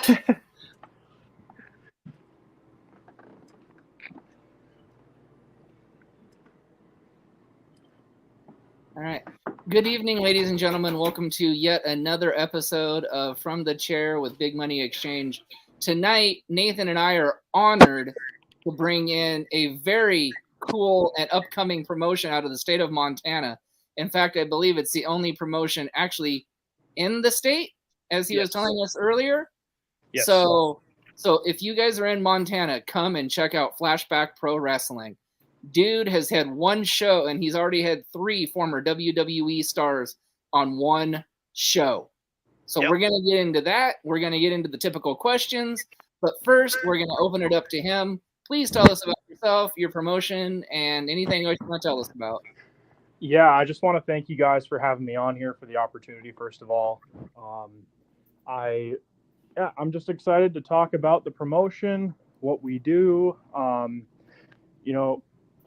All right. Good evening, ladies and gentlemen. Welcome to yet another episode of From the Chair with Big Money Exchange. Tonight, Nathan and I are honored to bring in a very cool and upcoming promotion out of the state of Montana. In fact, I believe it's the only promotion actually in the state, as he was telling us earlier. Yes. So if you guys are in Montana, come and check out Flashback Pro Wrestling. Dude has had one show, and he's already had 3 former WWE stars on one show. So we're going to get into that. We're going to get into the typical questions. But first, we're going to open it up to him. Please tell us about yourself, your promotion, and anything else you want to tell us about. Yeah, I just want to thank you guys for having me on here for the opportunity, first of all. I'm just excited to talk about the promotion, what we do.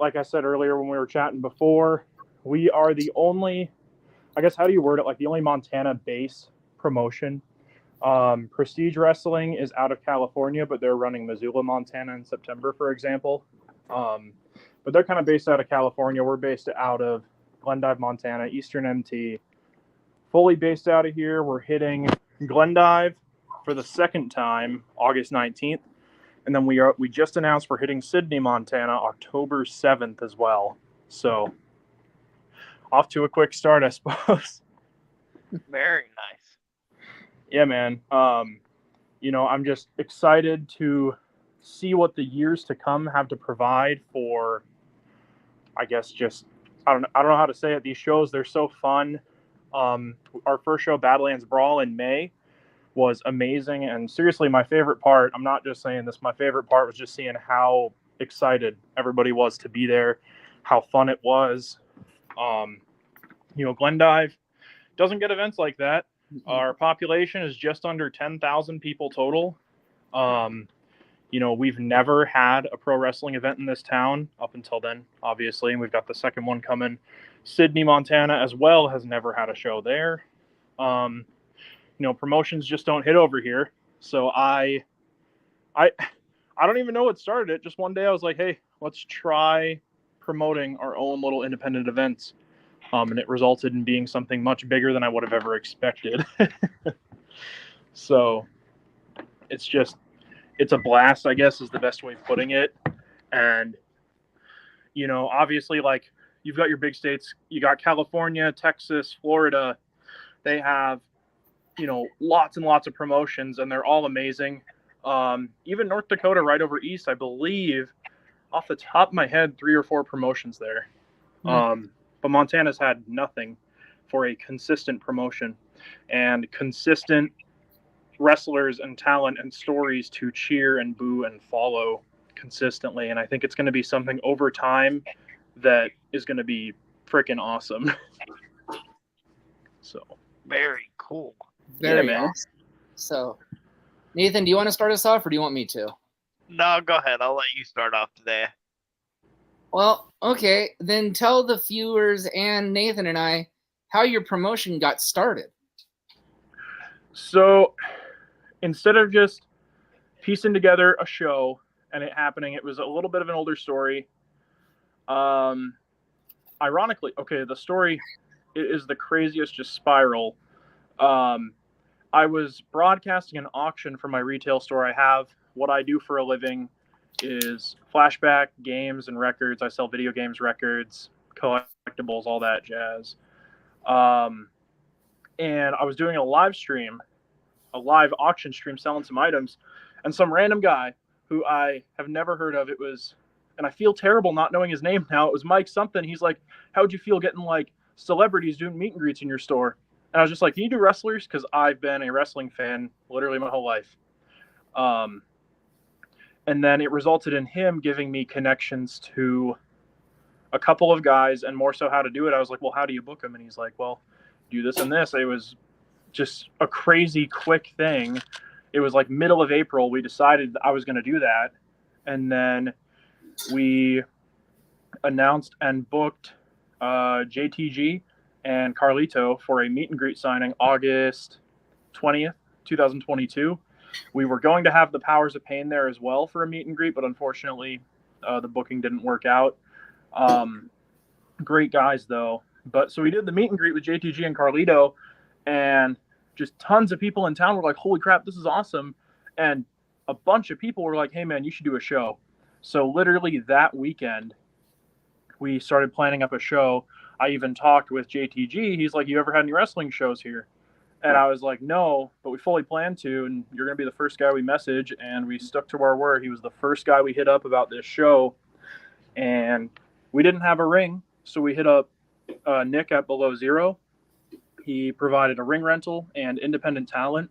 Like I said earlier when we were chatting before, we are the only, I guess, how do you word it? Like the only Montana base promotion. Prestige Wrestling is out of California, but they're running Missoula, Montana in September, for example. But they're kind of based out of California. We're based out of Glendive, Montana, Eastern MT. Fully based out of here. We're hitting Glendive for the second time, August 19th. And then we just announced we're hitting Sydney, Montana, October 7th as well. So off to a quick start, I suppose. Very nice. Yeah, man. I'm just excited to see what the years to come have to provide for, I guess, I don't know how to say it. These shows, they're so fun. Our first show, Badlands Brawl in May, was amazing. And seriously, my favorite part, I'm not just saying this, my favorite part was just seeing how excited everybody was to be there, how fun it was. Glendive doesn't get events like that. Our population is just under 10,000 people total. We've never had a pro wrestling event in this town up until then, obviously, and we've got the second one coming. Sydney, Montana, as well, has never had a show there. Promotions just don't hit over here. So I don't even know what started it. Just one day I was like, hey, let's try promoting our own little independent events. And it resulted in being something much bigger than I would have ever expected. So it's a blast, I guess, is the best way of putting it. And, obviously, like, you've got your big states. You got California, Texas, Florida. They have, lots and lots of promotions, and they're all amazing. Even North Dakota, right over east, I believe, off the top of my head, 3 or 4 promotions there. But Montana's had nothing for a consistent promotion and consistent wrestlers and talent and stories to cheer and boo and follow consistently. And I think it's going to be something over time that is going to be freaking awesome. So very cool. Very awesome. So, Nathan, do you want to start us off, or do you want me to? No, go ahead. I'll let you start off today. Well, okay. Then tell the viewers and Nathan and I how your promotion got started. So, instead of just piecing together a show and it happening, it was a little bit of an older story. Ironically, okay, the story is the craziest, just spiral. I was broadcasting an auction for my retail store. I have what I do for a living is Flashback games and records. I sell video games, records, collectibles, all that jazz. And I was doing a live auction stream, selling some items, and some random guy who I have never heard of. And I feel terrible not knowing his name now. It was Mike something. He's like, how'd you feel getting like celebrities doing meet and greets in your store? And I was just like, can you do wrestlers? Because I've been a wrestling fan literally my whole life. And then it resulted in him giving me connections to a couple of guys, and more so how to do it. I was like, well, how do you book them? And he's like, well, do this and this. It was just a crazy quick thing. It was like middle of April. We decided I was going to do that. And then we announced and booked JTG and Carlito for a meet and greet signing August 20th, 2022. We were going to have the Powers of Pain there as well for a meet and greet, but unfortunately, the booking didn't work out. Great guys though. But so we did the meet and greet with JTG and Carlito, and just tons of people in town were like, "Holy crap, this is awesome!" And a bunch of people were like, "Hey man, you should do a show." So literally that weekend, we started planning up a show. I even talked with JTG. He's like, "You ever had any wrestling shows here?" And I was like, "No, but we fully plan to, and you're going to be the first guy we message." And we stuck to our word. He was the first guy we hit up about this show. And we didn't have a ring, so we hit up Nick at Below Zero. He provided a ring rental and independent talent.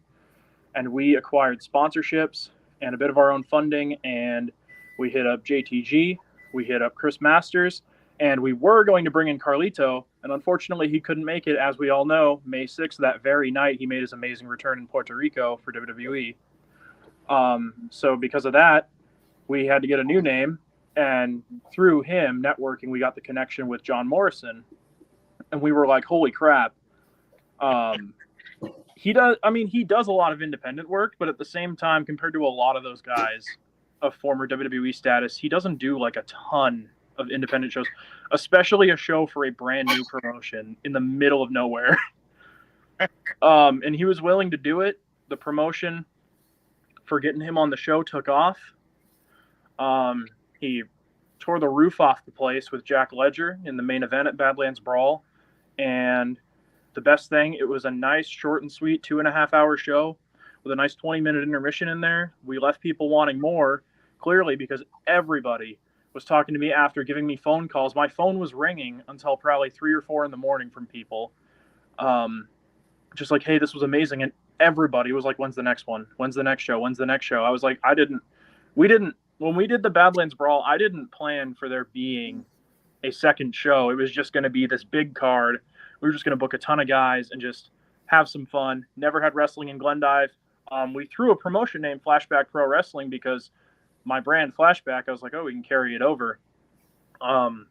And we acquired sponsorships and a bit of our own funding. And we hit up JTG. We hit up Chris Masters. And we were going to bring in Carlito, and unfortunately he couldn't make it. As we all know, May 6th, that very night, he made his amazing return in Puerto Rico for WWE. So because of that, we had to get a new name, and through him networking, we got the connection with John Morrison, and we were like, holy crap. He does a lot of independent work, but at the same time, compared to a lot of those guys of former WWE status, he doesn't do like a ton of independent shows, especially a show for a brand new promotion in the middle of nowhere. And he was willing to do it. The promotion for getting him on the show took off. He tore the roof off the place with Jack Ledger in the main event at Badlands Brawl. And the best thing, it was a nice, short and sweet 2.5 hour show with a nice 20-minute intermission in there. We left people wanting more, clearly, because everybody was talking to me after, giving me phone calls. My phone was ringing until probably 3 or 4 in the morning from people. Just like, hey, this was amazing. And everybody was like, when's the next one? When's the next show? When's the next show? I was like, when we did the Badlands Brawl, I didn't plan for there being a second show. It was just going to be this big card. We were just going to book a ton of guys and just have some fun. Never had wrestling in Glendive. We threw a promotion named Flashback Pro Wrestling because my brand Flashback, I was like, oh, we can carry it over. And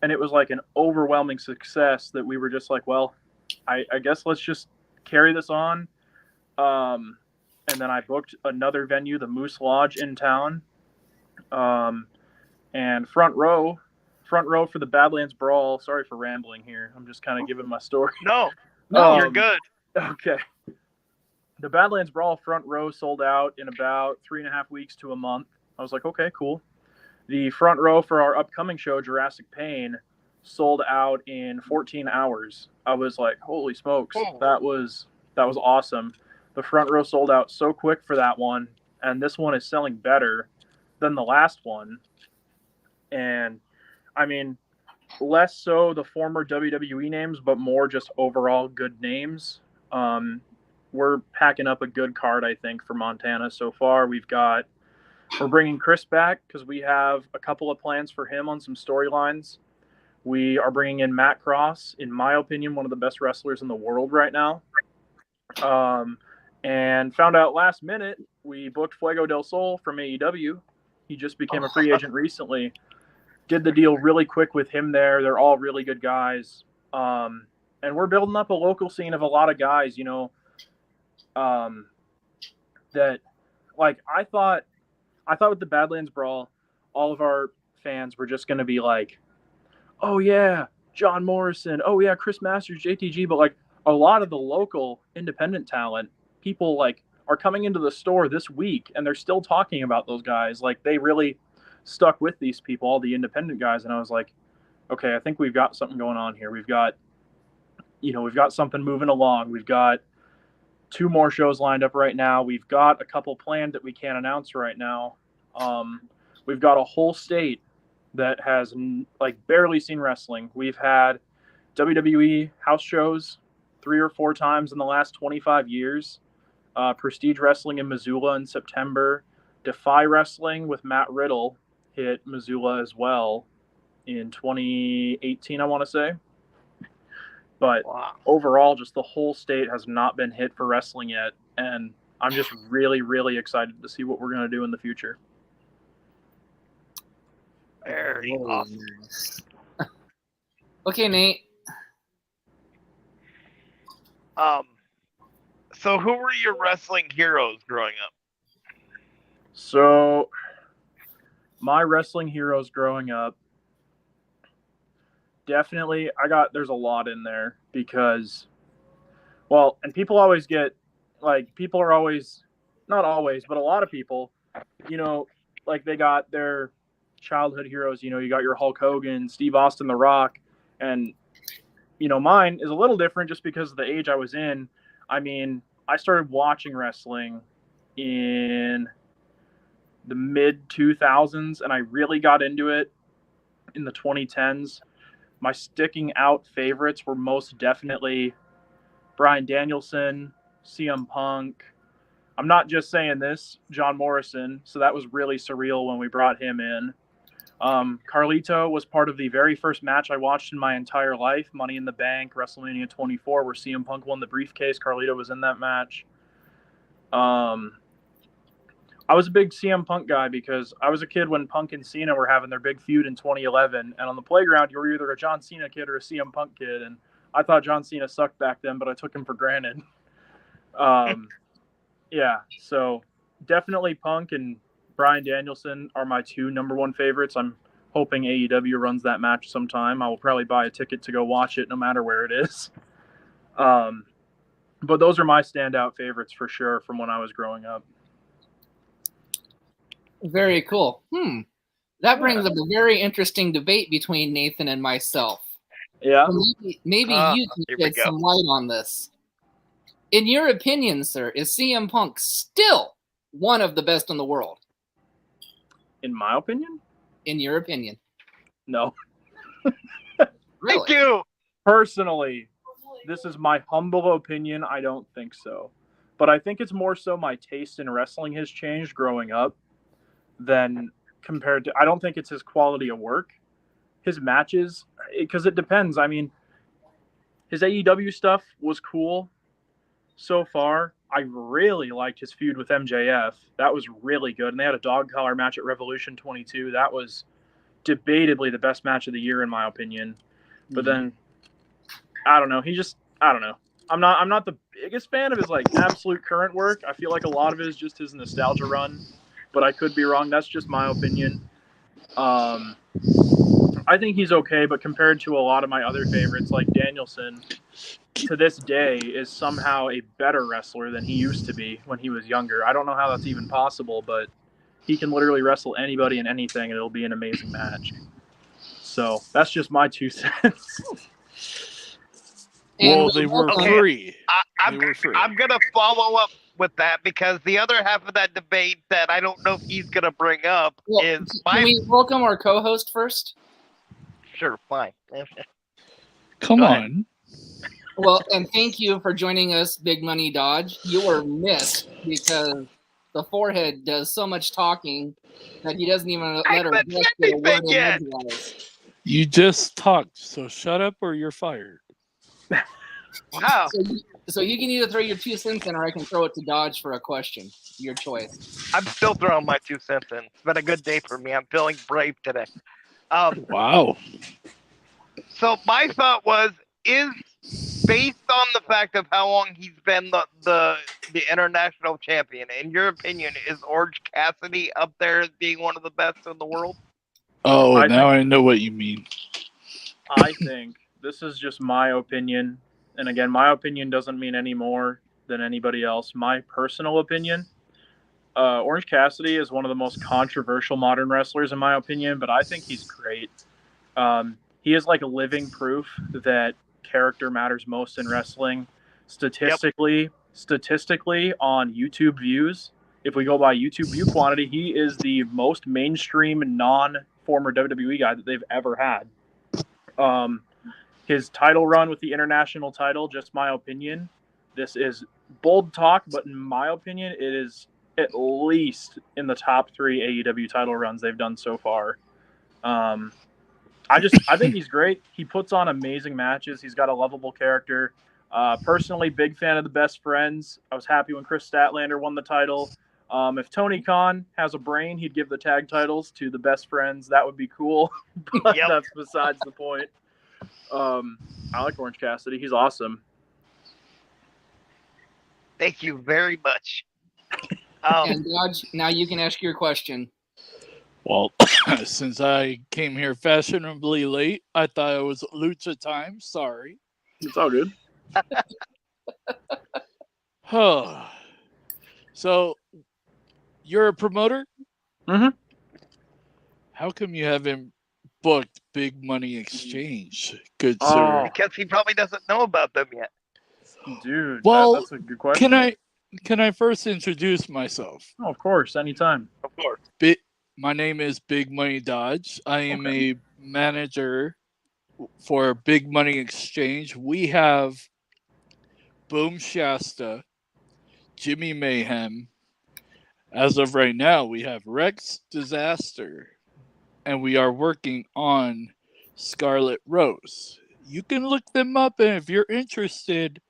it was like an overwhelming success that we were just like, well, I guess let's just carry this on. And then I booked another venue, the Moose Lodge in town. And front row for the Badlands Brawl. Sorry for rambling here. I'm just kind of giving my story. No, you're good. Okay. The Badlands Brawl front row sold out in about 3.5 weeks to a month. I was like, okay, cool. The front row for our upcoming show, Jurassic Pain, sold out in 14 hours. I was like, holy smokes, that was awesome. The front row sold out so quick for that one, and this one is selling better than the last one. And I mean, less so the former WWE names, but more just overall good names. We're packing up a good card, I think, for Montana so far. We're bringing Chris back because we have a couple of plans for him on some storylines. We are bringing in Matt Cross, in my opinion, one of the best wrestlers in the world right now. And found out last minute, we booked Fuego del Sol from AEW. He just became a free agent recently. Did the deal really quick with him there. They're all really good guys. And we're building up a local scene of a lot of guys, that, like, I thought with the Badlands Brawl, all of our fans were just going to be like, oh yeah, John Morrison, oh yeah, Chris Masters, JTG, but like a lot of the local independent talent, people like are coming into the store this week and they're still talking about those guys. Like they really stuck with these people, all the independent guys. And I was like, okay, I think we've got something going on here. We've got something moving along. We've got 2 more shows lined up right now. We've got a couple planned that we can't announce right now. We've got a whole state that has like barely seen wrestling. We've had WWE house shows 3 or 4 times in the last 25 years. Prestige Wrestling in Missoula in September. Defy Wrestling with Matt Riddle hit Missoula as well in 2018, I want to say. But overall, just the whole state has not been hit for wrestling yet. And I'm just really, really excited to see what we're going to do in the future. Very awesome. Okay, Nate. So who were your wrestling heroes growing up? So, my wrestling heroes growing up, definitely, there's a lot in there because, well, and people always get, people are always, not always, but a lot of people, they got their childhood heroes. You got your Hulk Hogan, Steve Austin, The Rock, and, mine is a little different just because of the age I was in. I mean, I started watching wrestling in the mid 2000s, and I really got into it in the 2010s. My sticking out favorites were most definitely Bryan Danielson, CM Punk. I'm not just saying this, John Morrison. So that was really surreal when we brought him in. Carlito was part of the very first match I watched in my entire life, Money in the Bank, WrestleMania 24, where CM Punk won the briefcase. Carlito was in that match. I was a big CM Punk guy because I was a kid when Punk and Cena were having their big feud in 2011. And on the playground, you were either a John Cena kid or a CM Punk kid. And I thought John Cena sucked back then, but I took him for granted. Yeah, so definitely Punk and Bryan Danielson are my two number one favorites. I'm hoping AEW runs that match sometime. I will probably buy a ticket to go watch it no matter where it is. But those are my standout favorites for sure from when I was growing up. Very cool. That brings up a very interesting debate between Nathan and myself. Yeah. Maybe you can shed some light on this. In your opinion, sir, is CM Punk still one of the best in the world? In my opinion? In your opinion? No. Really? Thank you. Personally, this is my humble opinion. I don't think so. But I think it's more so my taste in wrestling has changed growing up than compared to. I don't think it's his quality of work. His matches, because it depends. I mean, his AEW stuff was cool so far. I really liked his feud with MJF. That was really good. And they had a dog collar match at Revolution 22. That was debatably the best match of the year, in my opinion. But then, I don't know. I don't know. I'm not the biggest fan of his absolute current work. I feel like a lot of it is just his nostalgia run, but I could be wrong. That's just my opinion. I think he's okay, but compared to a lot of my other favorites, like Danielson, to this day is somehow a better wrestler than he used to be when he was younger. I don't know how that's even possible, but he can literally wrestle anybody and anything, and it'll be an amazing match. So that's just my 2 cents. Well, they were free. I'm going to follow up with that because the other half of that debate that I don't know if he's going to bring up is Can we welcome our co-host first? Sure, fine. Come on. Well, and thank you for joining us, Big Money Dodge. You were missed because the forehead does so much talking that he doesn't even let her guess get a word in edgewise. You just talked, so shut up or you're fired. Wow. So you can either throw your 2 cents in or I can throw it to Dodge for a question. Your choice. I'm still throwing my 2 cents in. It's been a good day for me. I'm feeling brave today. Wow. So my thought was, is based on the fact of how long he's been the international champion, in your opinion, is Orange Cassidy up there as being one of the best in the world? Oh, I know what you mean. I think this is just my opinion. And again, my opinion doesn't mean any more than anybody else. My personal opinion, Orange Cassidy is one of the most controversial modern wrestlers in my opinion, but I think he's great. He is like a living proof that character matters most in wrestling. Statistically on YouTube views, if we go by YouTube view quantity, he is the most mainstream non-former WWE guy that they've ever had. His title run with the international title, just my opinion, this is bold talk, but in my opinion, it is at least in the top 3 AEW title runs they've done so far. I think he's great. He puts on amazing matches. He's got a lovable character. Personally, big fan of the Best Friends. I was happy when Chris Statlander won the title. If Tony Khan has a brain, he'd give the tag titles to the Best Friends. That would be cool, but that's besides the point. I like Orange Cassidy. He's awesome. Thank you very much. And Dodge, now you can ask your question. Well, since I came here fashionably late, I thought it was lucha time. Sorry. It's all good. So, you're a promoter? Mm-hmm. How come you haven't booked Big Money Exchange, good Oh. sir? Because he probably doesn't know about them yet. Dude, Well, that's a good question. Can I first introduce myself? Oh, of course, anytime. Of course. My name is Big Money Dodge. I am a manager for Big Money Exchange. We have Boom Shasta, Jimmy Mayhem. As of right now, we have Rex Disaster, and we are working on Scarlet Rose. You can look them up, and if you're interested,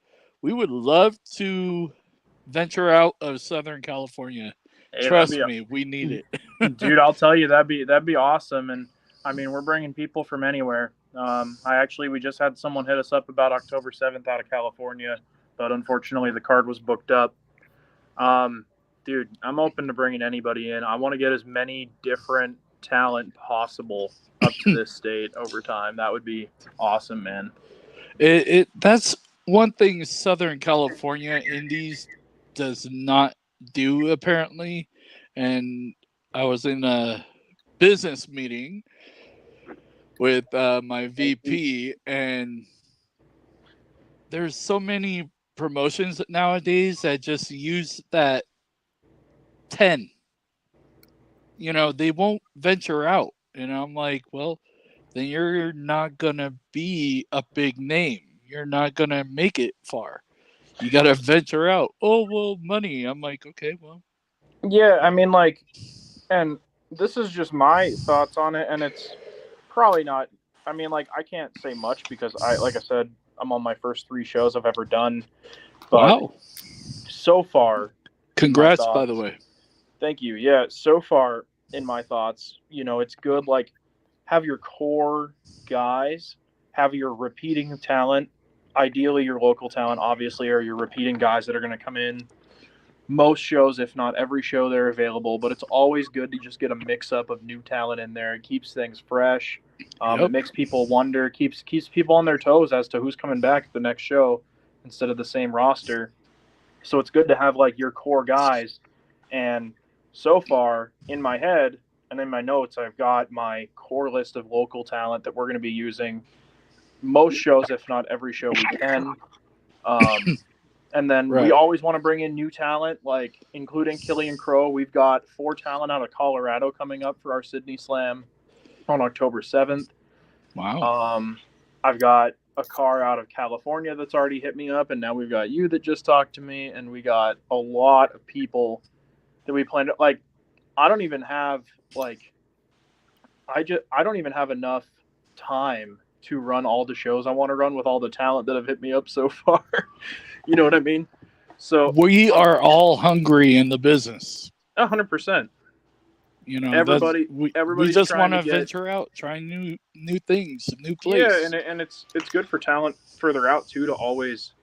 we would love to venture out of Southern California. Hey, Trust me, we need it. Dude, I'll tell you, that'd be awesome. And I mean, we're bringing people from anywhere. We just had someone hit us up about October 7th out of California, but unfortunately the card was booked up. Dude, I'm open to bringing anybody in. I want to get as many different talent possible up to this state over time. That would be awesome, man. That's one thing Southern California Indies does not do, apparently. And I was in a business meeting with my VP, and there's so many promotions nowadays that just use that 10. They won't venture out. And I'm like, well, then you're not going to be a big name. You're not going to make it far. You got to venture out. Oh, well, money. I'm like, okay, well. Yeah, I mean, like, and this is just my thoughts on it, and it's probably not. I mean, like, I can't say much because like I said, I'm on my first 3 shows I've ever done. But wow. So far, congrats, by the way. Thank you. Yeah, so far in my thoughts, it's good. Like, have your core guys, have your repeating talent, ideally your local talent, obviously, or your repeating guys that are going to come in most shows, if not every show they're available. But it's always good to just get a mix up of new talent in there. It keeps things fresh. It makes people wonder, keeps people on their toes as to who's coming back at the next show instead of the same roster. So it's good to have like your core guys. And so far in my head and in my notes, I've got my core list of local talent that we're going to be using most shows, if not every show we can. And then we always want to bring in new talent, like including Killian Crow. We've got 4 talent out of Colorado coming up for our Sydney Slam on October 7th. Wow. I've got a car out of California that's already hit me up, and now we've got you that just talked to me, and we got a lot of people that we plan to, like, I don't even have enough time to run all the shows I want to run with all the talent that have hit me up so far. You know what I mean? So we are all hungry in the business. 100%. Everybody we just want to venture out, try new things, new place. Yeah, and it's good for talent further out too to always.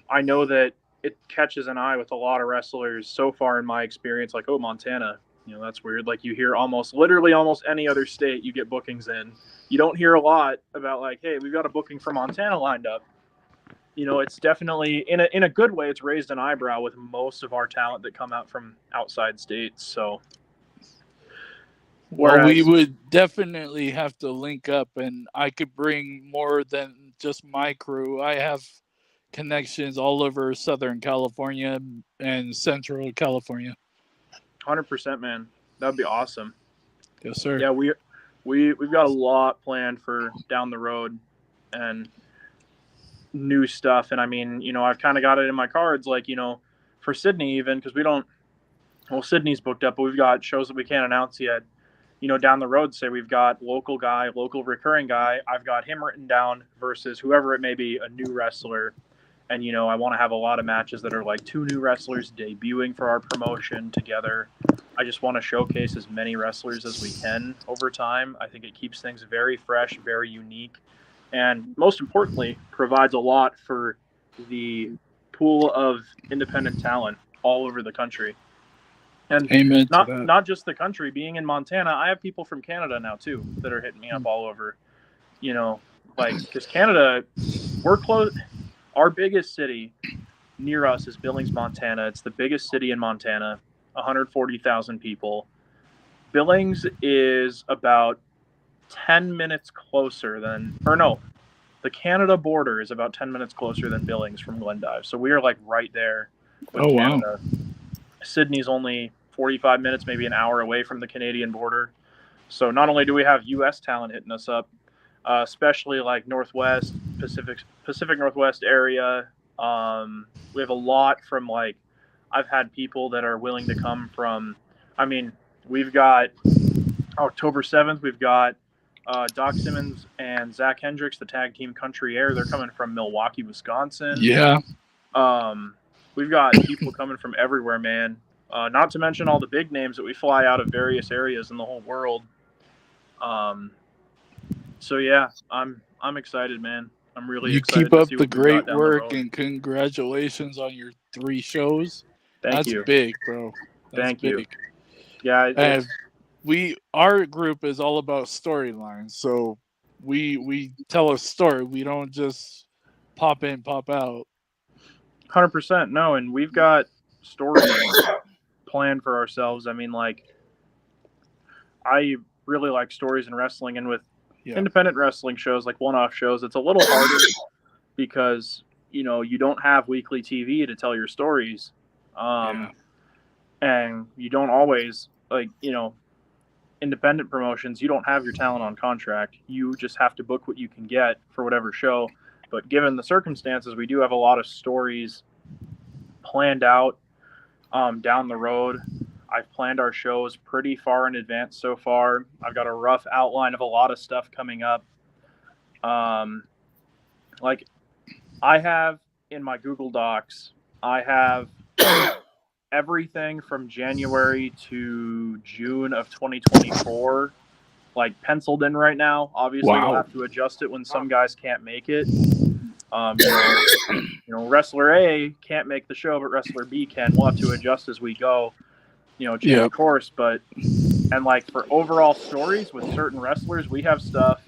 I know that it catches an eye with a lot of wrestlers so far in my experience. Like, oh, Montana, that's weird. Like, you hear almost any other state you get bookings in. You don't hear a lot about like, hey, we've got a booking for Montana lined up. It's definitely in a good way. It's raised an eyebrow with most of our talent that come out from outside states. So. Well, we would definitely have to link up, and I could bring more than just my crew. I have connections all over Southern California and Central California. 100%, man. That'd be awesome. Yes, sir. Yeah, we've got a lot planned for down the road and new stuff. And I mean, I've kind of got it in my cards, like, for Sydney even, because Sydney's booked up, but we've got shows that we can't announce yet. Down the road, say we've got local recurring guy. I've got him written down versus whoever it may be, a new wrestler. And, I want to have a lot of matches that are like 2 new wrestlers debuting for our promotion together. I just want to showcase as many wrestlers as we can over time. I think it keeps things very fresh, very unique, and most importantly, provides a lot for the pool of independent talent all over the country. And Amen to that. not just the country. Being in Montana, I have people from Canada now too that are hitting me up all over. You know, like, because Canada, we're close. Our biggest city near us is Billings, Montana. It's the biggest city in Montana, 140,000 people. Billings is about 10 minutes closer than, or no, the Canada border is about 10 minutes closer than Billings from Glendive. So we are like right there with Canada. Wow. Sydney's only 45 minutes, maybe an hour away from the Canadian border. So not only do we have U.S. talent hitting us up, especially like Northwest, Pacific Northwest area. We have a lot from, like, I've had people that are willing to come from, I mean, we've got October 7th, we've got Doc Simmons and Zach Hendricks, the tag team Country Air. They're coming from Milwaukee, Wisconsin. Yeah. We've got people coming from everywhere, man. Not to mention all the big names that we fly out of various areas in the whole world. So yeah, I'm excited, man. I'm really excited. You keep up the great work, and congratulations on your 3 shows. Thank you. That's big, bro. Thank you. Yeah, and our group is all about storylines, so we tell a story. We don't just pop in, pop out. 100%. No, and we've got stories planned for ourselves. I mean, like, I really like stories in wrestling, and with independent wrestling shows, like one-off shows, it's a little harder because, you know, you don't have weekly TV to tell your stories. And you don't always, like, you know, independent promotions, you don't have your talent on contract. You just have to book what you can get for whatever show. But given the circumstances, we do have a lot of stories planned out down the road. I've planned our shows pretty far in advance so far. I've got a rough outline of a lot of stuff coming up. Like, I have in my Google Docs, I have everything from January to June of 2024, like, penciled in right now. Obviously, we'll have to adjust it when some guys can't make it. You know, Wrestler A can't make the show, but Wrestler B can. We'll have to adjust as we go. You know, change course, but, and like, for overall stories with certain wrestlers, we have stuff,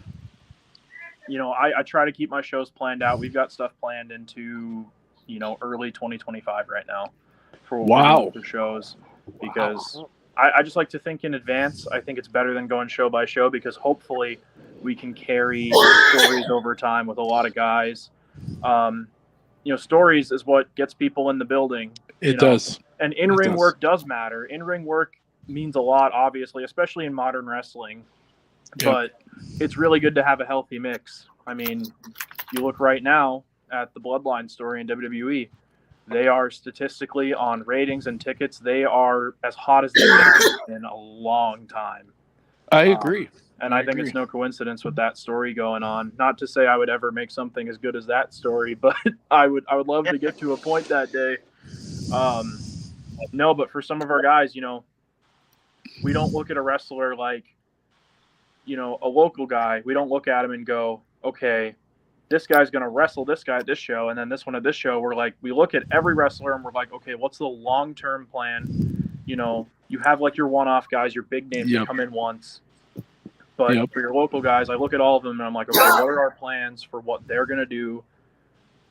you know, I try to keep my shows planned out. We've got stuff planned into, you know, early 2025 right now for shows, because I just like to think in advance. I think it's better than going show by show, because hopefully we can carry stories over time with a lot of guys. You know, stories is what gets people in the building. It does. And in-ring work does matter. In-ring work means a lot, obviously, especially in modern wrestling. But it's really good to have a healthy mix. I mean, you look right now at the Bloodline story in WWE. They are statistically, on ratings and tickets, they are as hot as they've been in a long time. I agree. And I think it's no coincidence with that story going on. Not to say I would ever make something as good as that story, but I would love to get to a point that day. No, but for some of our guys, you know, we don't look at a wrestler like, you know, a local guy. We don't look at him and go, okay, this guy's going to wrestle this guy at this show, and then this one at this show. We're like, we look at every wrestler and we're like, okay, what's the long-term plan? You know, you have like your one-off guys, your big names that come in once. But for your local guys, I look at all of them and I'm like, okay, what are our plans for what they're going to do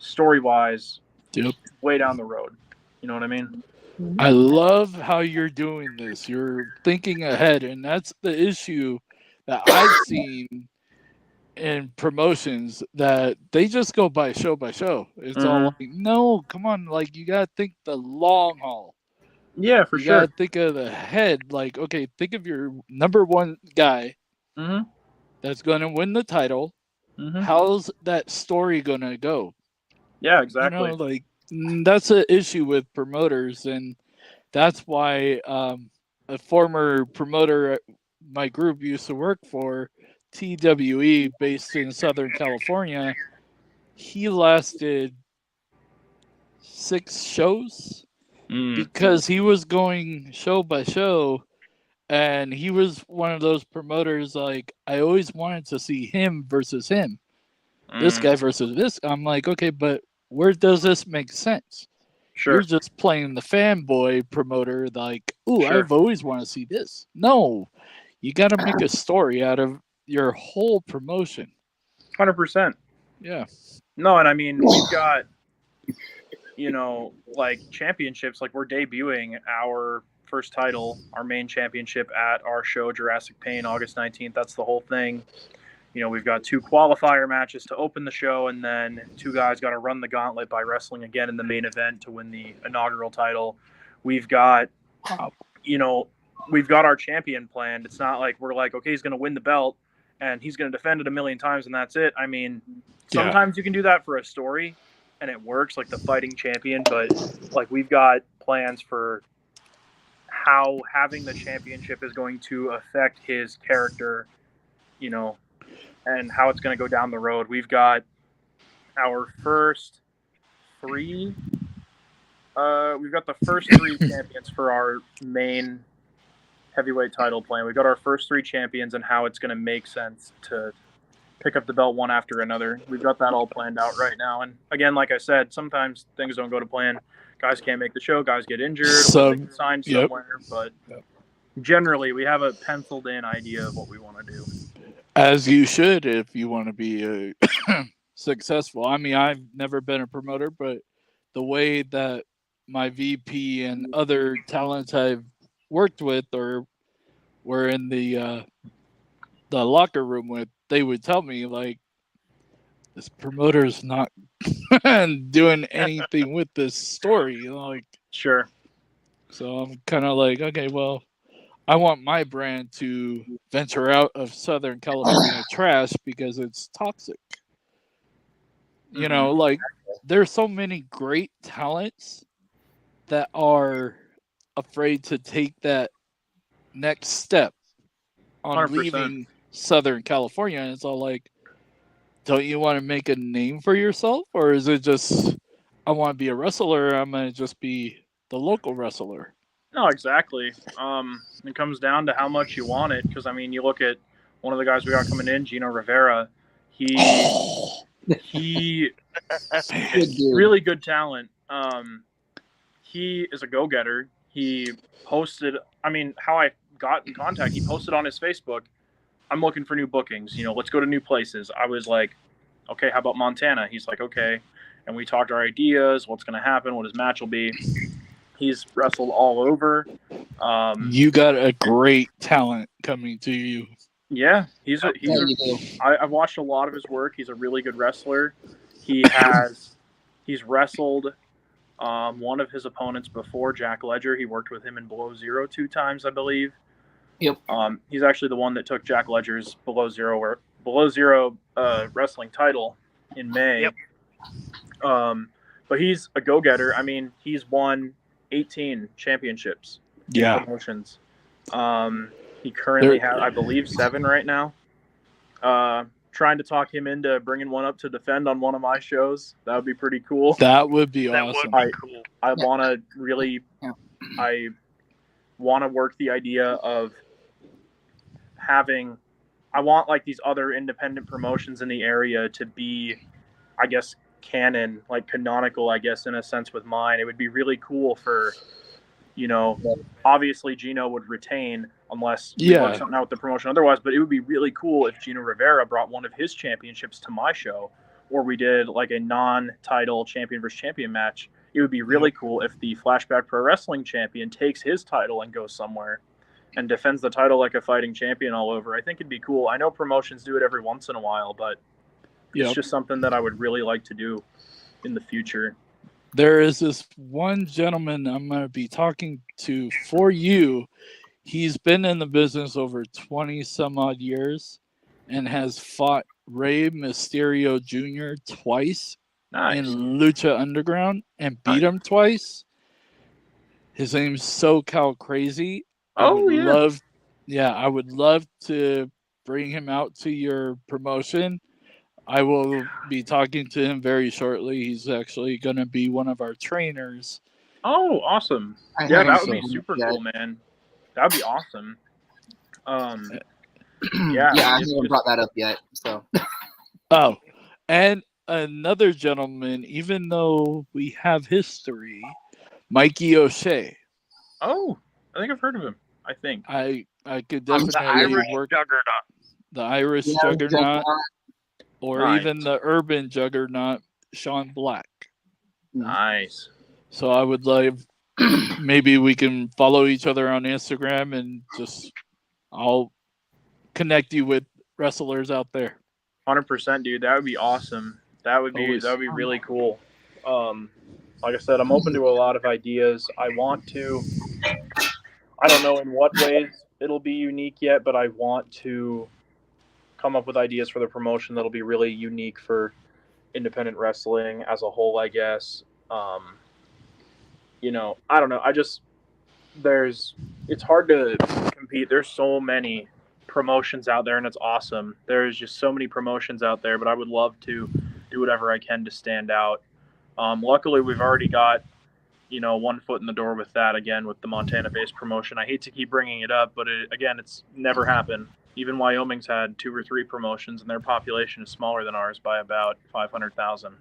story-wise way down the road? You know what I mean? I love how you're doing this. You're thinking ahead, and that's the issue that I've seen in promotions, that they just go by show by show. It's all like, no, come on, like, you gotta think the long haul. Yeah, for sure. You gotta think of the head. Like, okay, think of your number one guy that's gonna win the title. How's that story gonna go? Yeah, exactly. You know, like, that's an issue with promoters, and that's why a former promoter my group used to work for, TWE, based in Southern California, he lasted 6 shows because he was going show by show, and he was one of those promoters, like, I always wanted to see him versus him. This guy versus this. I'm like, okay, but where does this make sense? Sure. You're just playing the fanboy promoter, like, ooh, Sure. I've always wanted to see this. No, you got to make a story out of your whole promotion. 100%. Yeah. No, and I mean, we've got, like championships. Like we're debuting our first title, our main championship at our show, Jurassic Pain, August 19th. That's the whole thing. We've got 2 qualifier matches to open the show, and then 2 guys got to run the gauntlet by wrestling again in the main event to win the inaugural title. We've got, we've got our champion planned. It's not like we're like, okay, he's going to win the belt and he's going to defend it a million times and that's it. I mean, sometimes you can do that for a story and it works, like the fighting champion, but like we've got plans for how having the championship is going to affect his character, and how it's going to go down the road. We've got our first 3. We've got the first 3 champions for our main heavyweight title plan. We've got our first 3 champions and how it's going to make sense to pick up the belt one after another. We've got that all planned out right now. And again, like I said, sometimes things don't go to plan. Guys can't make the show. Guys get injured. Or they get signed somewhere. But generally, we have a penciled in idea of what we want to do. As you should if you want to be successful. I mean, I've never been a promoter, but the way that my VP and other talents I've worked with or were in the locker room with, they would tell me, like, this promoter's not doing anything with this story. Like, sure. So I'm kind of like, okay, well, I want my brand to venture out of Southern California trash because it's toxic. Like there's so many great talents that are afraid to take that next step on 100%. leaving Southern California. And it's all like, don't you want to make a name for yourself? Or is it just, I want to be a wrestler, I'm going to just be the local wrestler? No, exactly. It comes down to how much you want it. Because, I mean, you look at one of the guys we got coming in, Gino Rivera. He is really good talent. He is a go-getter. He posted, I mean, how I got in contact, he posted on his Facebook, I'm looking for new bookings. Let's go to new places. I was like, okay, how about Montana? He's like, okay. And we talked our ideas, what's going to happen, what his match will be. He's wrestled all over. You got a great talent coming to you. Yeah, I've watched a lot of his work. He's a really good wrestler. He's wrestled one of his opponents before, Jack Ledger. He worked with him in Below Zero 2 times, I believe. Yep. He's actually the one that took Jack Ledger's Below Zero wrestling title in May. Yep. But he's a go-getter. I mean, he's won 18 championships in promotions. He currently has, I believe, 7 right now. Trying to talk him into bringing one up to defend on one of my shows. That would be pretty cool. That would be awesome. Cool. I want to really, I want to work the idea of having, I want like these other independent promotions in the area to be, I guess, canon, like canonical, I guess, in a sense with mine. It would be really cool for, obviously Gino would retain unless we work something out with the promotion otherwise, but it would be really cool if Gino Rivera brought one of his championships to my show, or we did like a non-title champion versus champion match. It would be really cool if the Flashback Pro Wrestling champion takes his title and goes somewhere and defends the title like a fighting champion all over. I think it'd be cool. I know promotions do it every once in a while, but it's just something that I would really like to do in the future. There is this one gentleman I'm going to be talking to for you. He's been in the business over 20 some odd years and has fought Rey Mysterio Jr. twice in Lucha Underground and beat him twice. His name's SoCal Crazy. I would love to bring him out to your promotion. I will be talking to him very shortly. He's actually going to be one of our trainers. Oh, awesome. That would be super cool, man. That would be awesome. I haven't brought that up yet. So. Oh, and another gentleman, even though we have history, Mikey O'Shea. Oh, I think I've heard of him. I think. I could The definitely Irish work juggernaut. the Irish Yeah, juggernaut or Nice. even the urban juggernaut, Sean Black. Nice. So I would love maybe we can follow each other on Instagram and just I'll connect you with wrestlers out there. 100%, dude. That would be awesome. That would be Always. really cool. Like I said, I'm open to a lot of ideas. I want to. I don't know in what ways it'll be unique yet, but I want to come up with ideas for the promotion that'll be really unique for independent wrestling as a whole, I guess. You know, I don't know. It's hard to compete. There's so many promotions out there, and it's awesome. There's just so many promotions out there, but I would love to do whatever I can to stand out. Luckily, we've already got, one foot in the door with that again with the Montana-based promotion. I hate to keep bringing it up, but it's never happened. Even Wyoming's had 2 or 3 promotions, and their population is smaller than ours by about 500,000.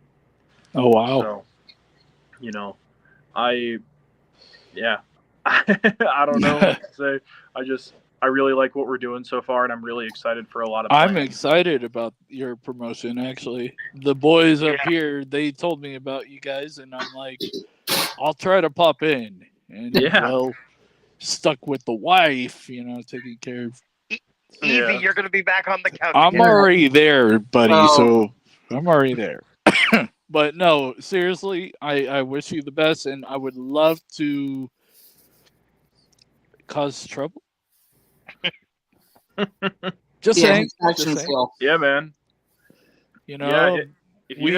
Oh wow! So, I don't know what to say. I really like what we're doing so far, and I'm really excited for a lot of I'm plans. excited about your promotion, actually. The boys up here, they told me about you guys, and I'm like, I'll try to pop in. And, well, stuck with the wife, taking care of... Easy, you're going to be back on the couch. I'm already there, buddy, Oh. so I'm already there. But, no, seriously, I wish you the best, and I would love to cause trouble. Just saying. Yeah, man. We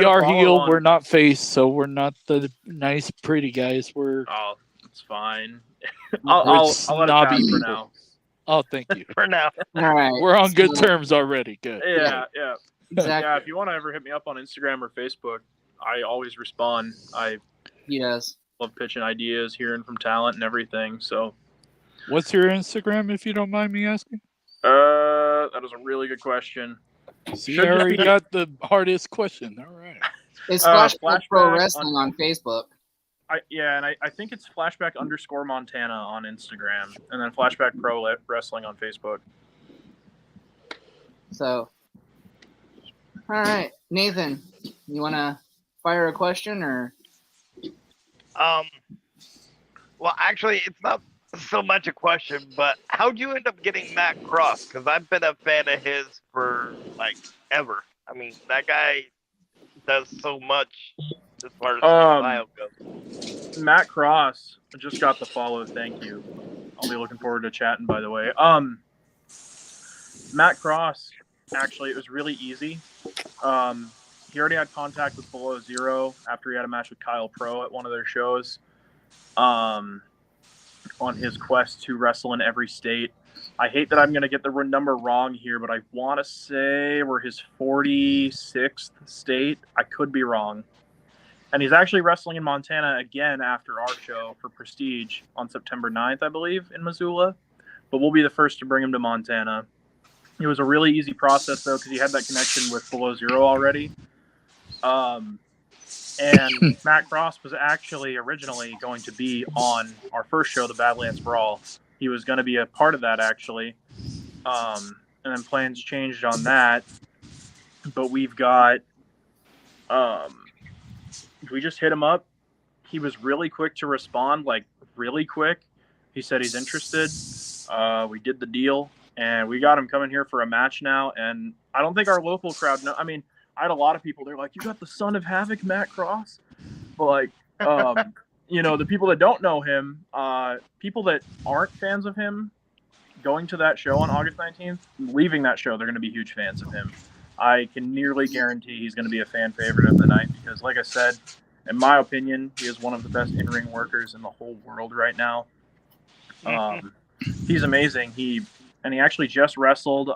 are heel. We're not face, so we're not the nice, pretty guys. Oh, it's fine. I'll let it pass for now. Oh, thank you. For now. All right. We're on good terms already. Good. Yeah. Exactly. Yeah, if you want to ever hit me up on Instagram or Facebook, I always respond. I love pitching ideas, hearing from talent and everything. So, what's your Instagram, if you don't mind me asking? That is a really good question. See, I already got the hardest question. All right. It's Flashback Pro Wrestling on Facebook. I think it's Flashback_Montana on Instagram, and then Flashback Pro Wrestling on Facebook. So, all right, Nathan, you want to fire a question or? Well, actually, it's not so much a question, but how'd you end up getting Matt Cross? Because I've been a fan of his for ever. I mean, that guy does so much as far as style goes. Matt Cross just got the follow. Thank you. I'll be looking forward to chatting. By the way, Matt Cross, actually, it was really easy. He already had contact with Below Zero after he had a match with Kyle Pro at one of their shows. On his quest to wrestle in every state. I hate that I'm going to get the number wrong here, but I want to say we're his 46th state. I could be wrong. And he's actually wrestling in Montana again after our show for Prestige on September 9th, I believe, in Missoula. But we'll be the first to bring him to Montana. It was a really easy process, though, because he had that connection with Below Zero already. And Matt Cross was actually originally going to be on our first show, the Badlands Brawl. He was going to be a part of that, actually. And then plans changed on that. But we've got... we just hit him up. He was really quick to respond, really quick. He said he's interested. We did the deal. And we got him coming here for a match now. And I don't think our local crowd... I had a lot of people. They're like, "You got the Son of Havoc, Matt Cross," but the people that don't know him, people that aren't fans of him, going to that show on August 19th, leaving that show, they're going to be huge fans of him. I can nearly guarantee he's going to be a fan favorite of the night because, like I said, in my opinion, he is one of the best in-ring workers in the whole world right now. He's amazing. He actually just wrestled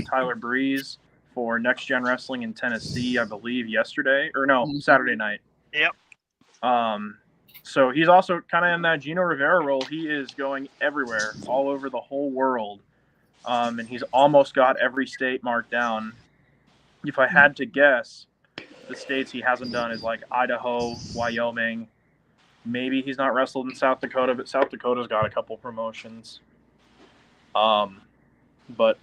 Tyler Breeze for Next Gen Wrestling in Tennessee, I believe, Saturday night. Yep. So he's also kind of in that Gino Rivera role. He is going everywhere, all over the whole world. And he's almost got every state marked down. If I had to guess, the states he hasn't done is Idaho, Wyoming, Maybe he's not wrestled in South Dakota, but South Dakota's got a couple promotions. But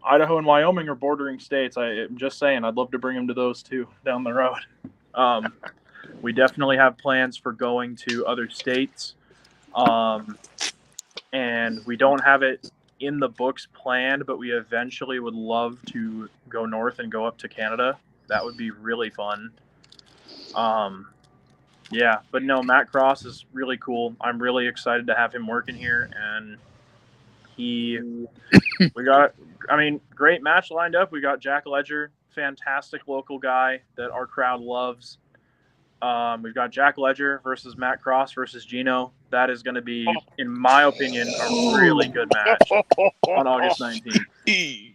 Idaho and Wyoming are bordering states. I'm just saying, I'd love to bring him to those two down the road. We definitely have plans for going to other states. And we don't have it in the books planned, but we eventually would love to go north and go up to Canada. That would be really fun. Yeah, but no, Matt Cross is really cool. I'm really excited to have him working here, and great match lined up. We got Jack Ledger, fantastic local guy that our crowd loves. We've got Jack Ledger versus Matt Cross versus Gino. That is going to be, in my opinion, a really good match on August 19th.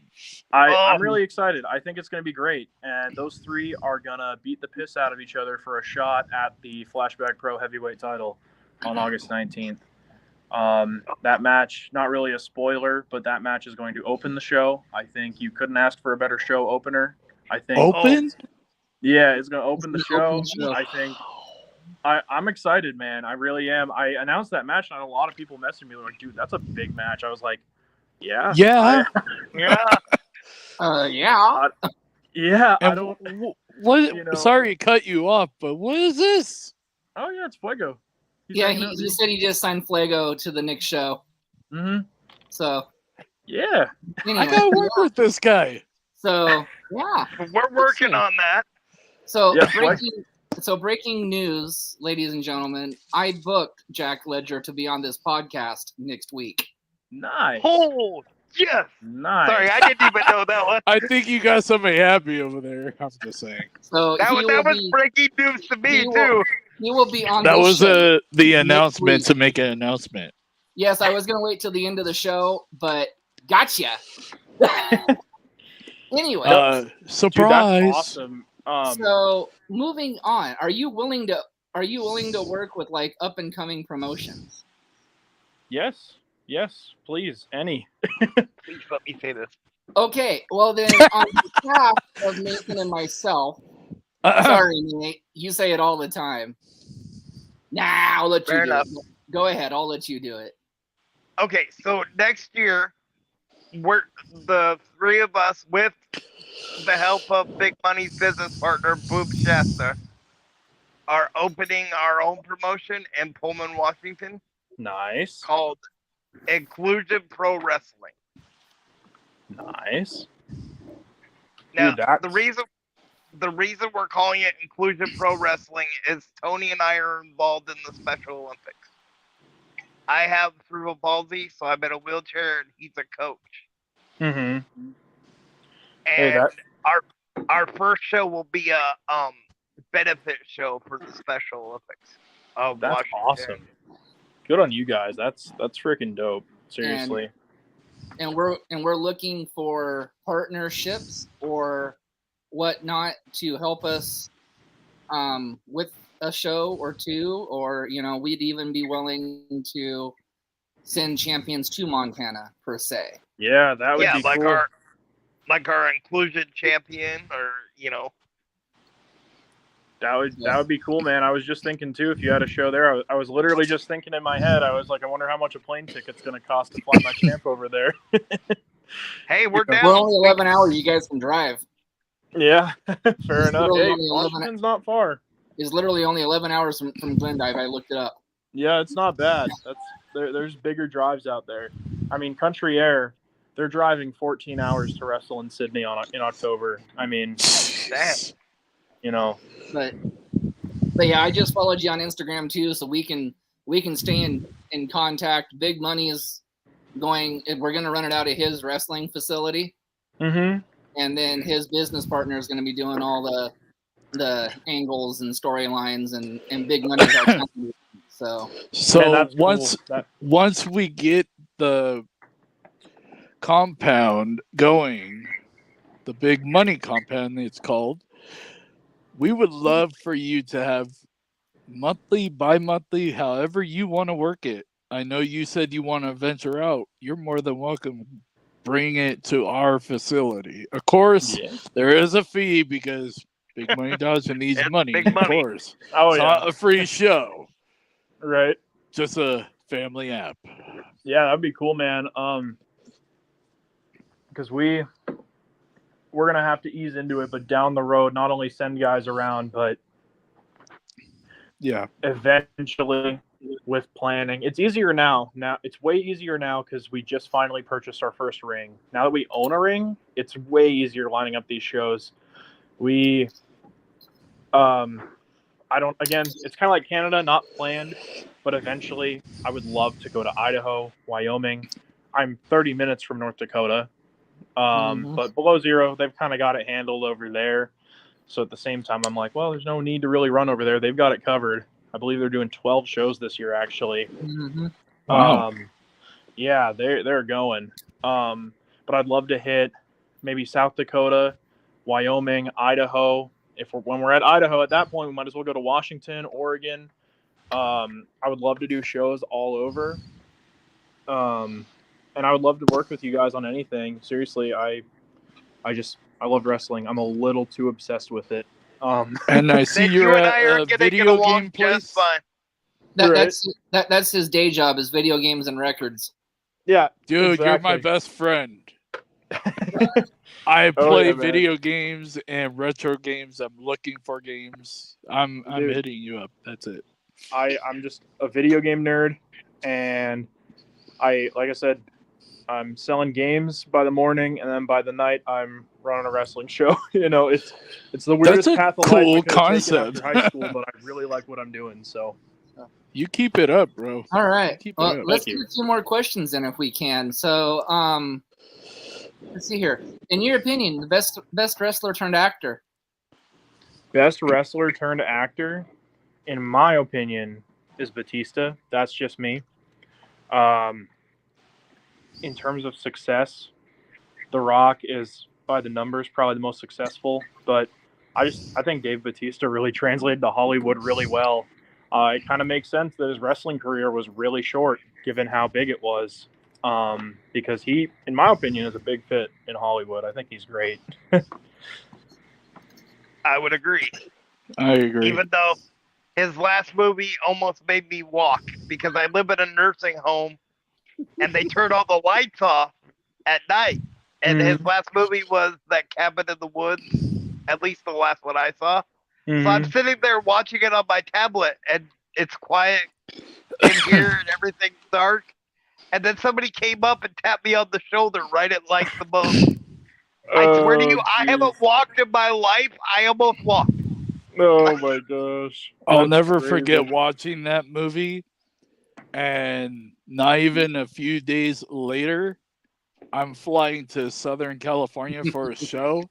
I'm really excited. I think it's going to be great. And those three are going to beat the piss out of each other for a shot at the Flashback Pro Heavyweight title on August 19th. That match, not really a spoiler, but that match is going to open the show. I think you couldn't ask for a better show opener. I think Open? Yeah, it's going to open the show. show. I think I'm excited, man. I really am. I announced that match, and a lot of people messaged me like, "Dude, that's a big match." I was like, "Yeah, Yeah. Yeah. Yeah. yeah." I And don't. what? you know- Sorry to cut you off, but what is this? Oh yeah, it's Fuego. He's Yeah, hanging out, he dude. said he just signed Flago to the Nick show. Mhm. So Yeah. anyway, I gotta work with this guy. so yeah. We're working on that. So Yeah, breaking news, ladies and gentlemen. I booked Jack Ledger to be on this podcast next week. Nice. Oh, yes. Nice. Sorry, I didn't even know that one. I think you got somebody happy over there. I'm just saying. So That was breaking news to me, he will- too. he will be on That this was show. the next announcement week. to make an announcement. Yes, I was gonna wait till the end of the show, but gotcha. Anyway, Dude, Surprise! that's awesome. so moving on, are you willing to work with like up and coming promotions? Yes, please, any. Please let me say this. Okay, well then on behalf of Nathan and myself, sorry Nate, you say it all the time. Nah, I'll let Fair you do enough. it. Go ahead, I'll let you do it. Okay, so next year, we're the three of us, with the help of Big Money's business partner, Boom Shasta, are opening our own promotion in Pullman, Washington, Nice. called Inclusion Pro Wrestling. Nice. Now, Dude, that's- the reason we're calling it Inclusion Pro Wrestling is Tony and I are involved in the Special Olympics. I have cerebral palsy, so I'm in a wheelchair, and he's a coach. Mhm. And that- our first show will be a benefit show for the Special Olympics of That's Washington. awesome. Good on you guys. That's freaking dope. Seriously. And we're looking for partnerships or whatnot to help us with a show or two, or we'd even be willing to send champions to Montana per se. Yeah, that would be like cool. our inclusion champion, or That would be cool, man. I was just thinking too, if you had a show there, I was literally just thinking in my head. I was like, I wonder how much a plane ticket's going to cost to fly my champ over there. hey, we're down. We're only 11 hours. You guys can drive. Yeah, fair enough. literally Hey, only 11 Washington's not far. It's literally only 11 hours from Glendive. I looked it up. Yeah, it's not bad. There's bigger drives out there. I mean, Country Air, they're driving 14 hours to wrestle in Sydney in October. I mean, Damn. But yeah, I just followed you on Instagram too, so we can stay in contact. Big Money is going. We're going to run it out of his wrestling facility, mhm. and then his business partner is going to be doing all the angles and storylines, and Big Money's our company. So Man, that's once cool. once we get the compound going, the Big Money compound it's called, we would love for you to have monthly, bi-monthly, however you want to work it. I know you said you want to venture out. You're more than welcome. Bring it to our facility. Of course, Yeah. there is a fee because Big Money Dodger needs It's money. big Of money. course. Oh It's yeah. not a free show. Right. Just a family app. Yeah, that'd be cool, man. Because we're gonna have to ease into it, but down the road, not only send guys around, but Yeah. eventually with planning, it's easier now. Now it's way easier now because we just finally purchased our first ring. Now that we own a ring, it's way easier lining up these shows. We, I don't. Again, it's kind of like Canada, not planned, but eventually, I would love to go to Idaho, Wyoming. I'm 30 minutes from North Dakota, but below zero, they've kind of got it handled over there. So at the same time, I'm like, well, there's no need to really run over there. They've got it covered. I believe they're doing 12 shows this year, actually. Wow. Yeah, they're going. But I'd love to hit maybe South Dakota, Wyoming, Idaho. When we're at Idaho, at that point, we might as well go to Washington, Oregon. I would love to do shows all over. And I would love to work with you guys on anything. Seriously, I love wrestling. I'm a little too obsessed with it. And I see Then you're you and at I are a gonna get video along game place. just fine. Right. That's his day job, is video games and records. Yeah, Dude, exactly. you're my best friend. I play yeah, man. video games and retro games. I'm looking for games. I'm Dude. hitting you up. That's it. I'm just a video game nerd, and like I said, I'm selling games by the morning, and then by the night, I'm running a wrestling show. It's the weirdest That's a path of cool life I could have taken concept. after high school, but I really like what I'm doing. So, You keep it up, bro. All right. Keep it Well, up. let's Thank do you. a few more questions then, if we can. So, let's see here. In your opinion, the best wrestler turned actor? best wrestler turned actor, in my opinion, is Batista. That's just me. In terms of success, The Rock is by the numbers probably the most successful, but I think Dave Batista really translated to Hollywood really well. It kind of makes sense that his wrestling career was really short given how big it was, because he, in my opinion, is a big fit in Hollywood. I think he's great. I would agree. I agree. Even though his last movie almost made me walk because I live in a nursing home and they turn all the lights off at night. And his last movie was that Cabin in the Woods, at least the last one I saw. So I'm sitting there watching it on my tablet, and it's quiet in here and everything's dark. And then somebody came up and tapped me on the shoulder right at like the most. I swear to you, I haven't walked in my life. I almost walked. Oh my gosh. I'll That's never crazy. forget watching that movie, and not even a few days later, I'm flying to Southern California for a show,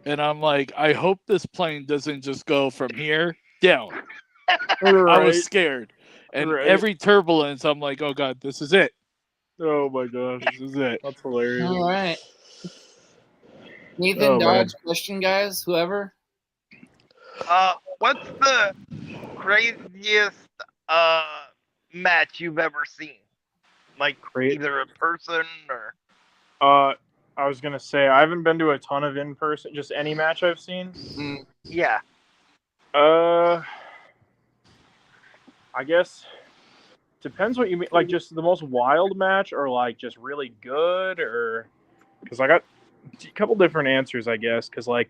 and I'm like, I hope this plane doesn't just go from here down. I was scared. And every turbulence, I'm like, oh God, this is it. Oh my gosh. This is it. That's hilarious. All right. Nathan, Dodge, question, guys, whoever. What's the craziest match you've ever seen? Like either in person or. I was gonna say I haven't been to a ton of in person. Just any match I've seen. Yeah. I guess depends what you mean. Like just the most wild match, or like just really good, or because I got a couple different answers, I guess. Because like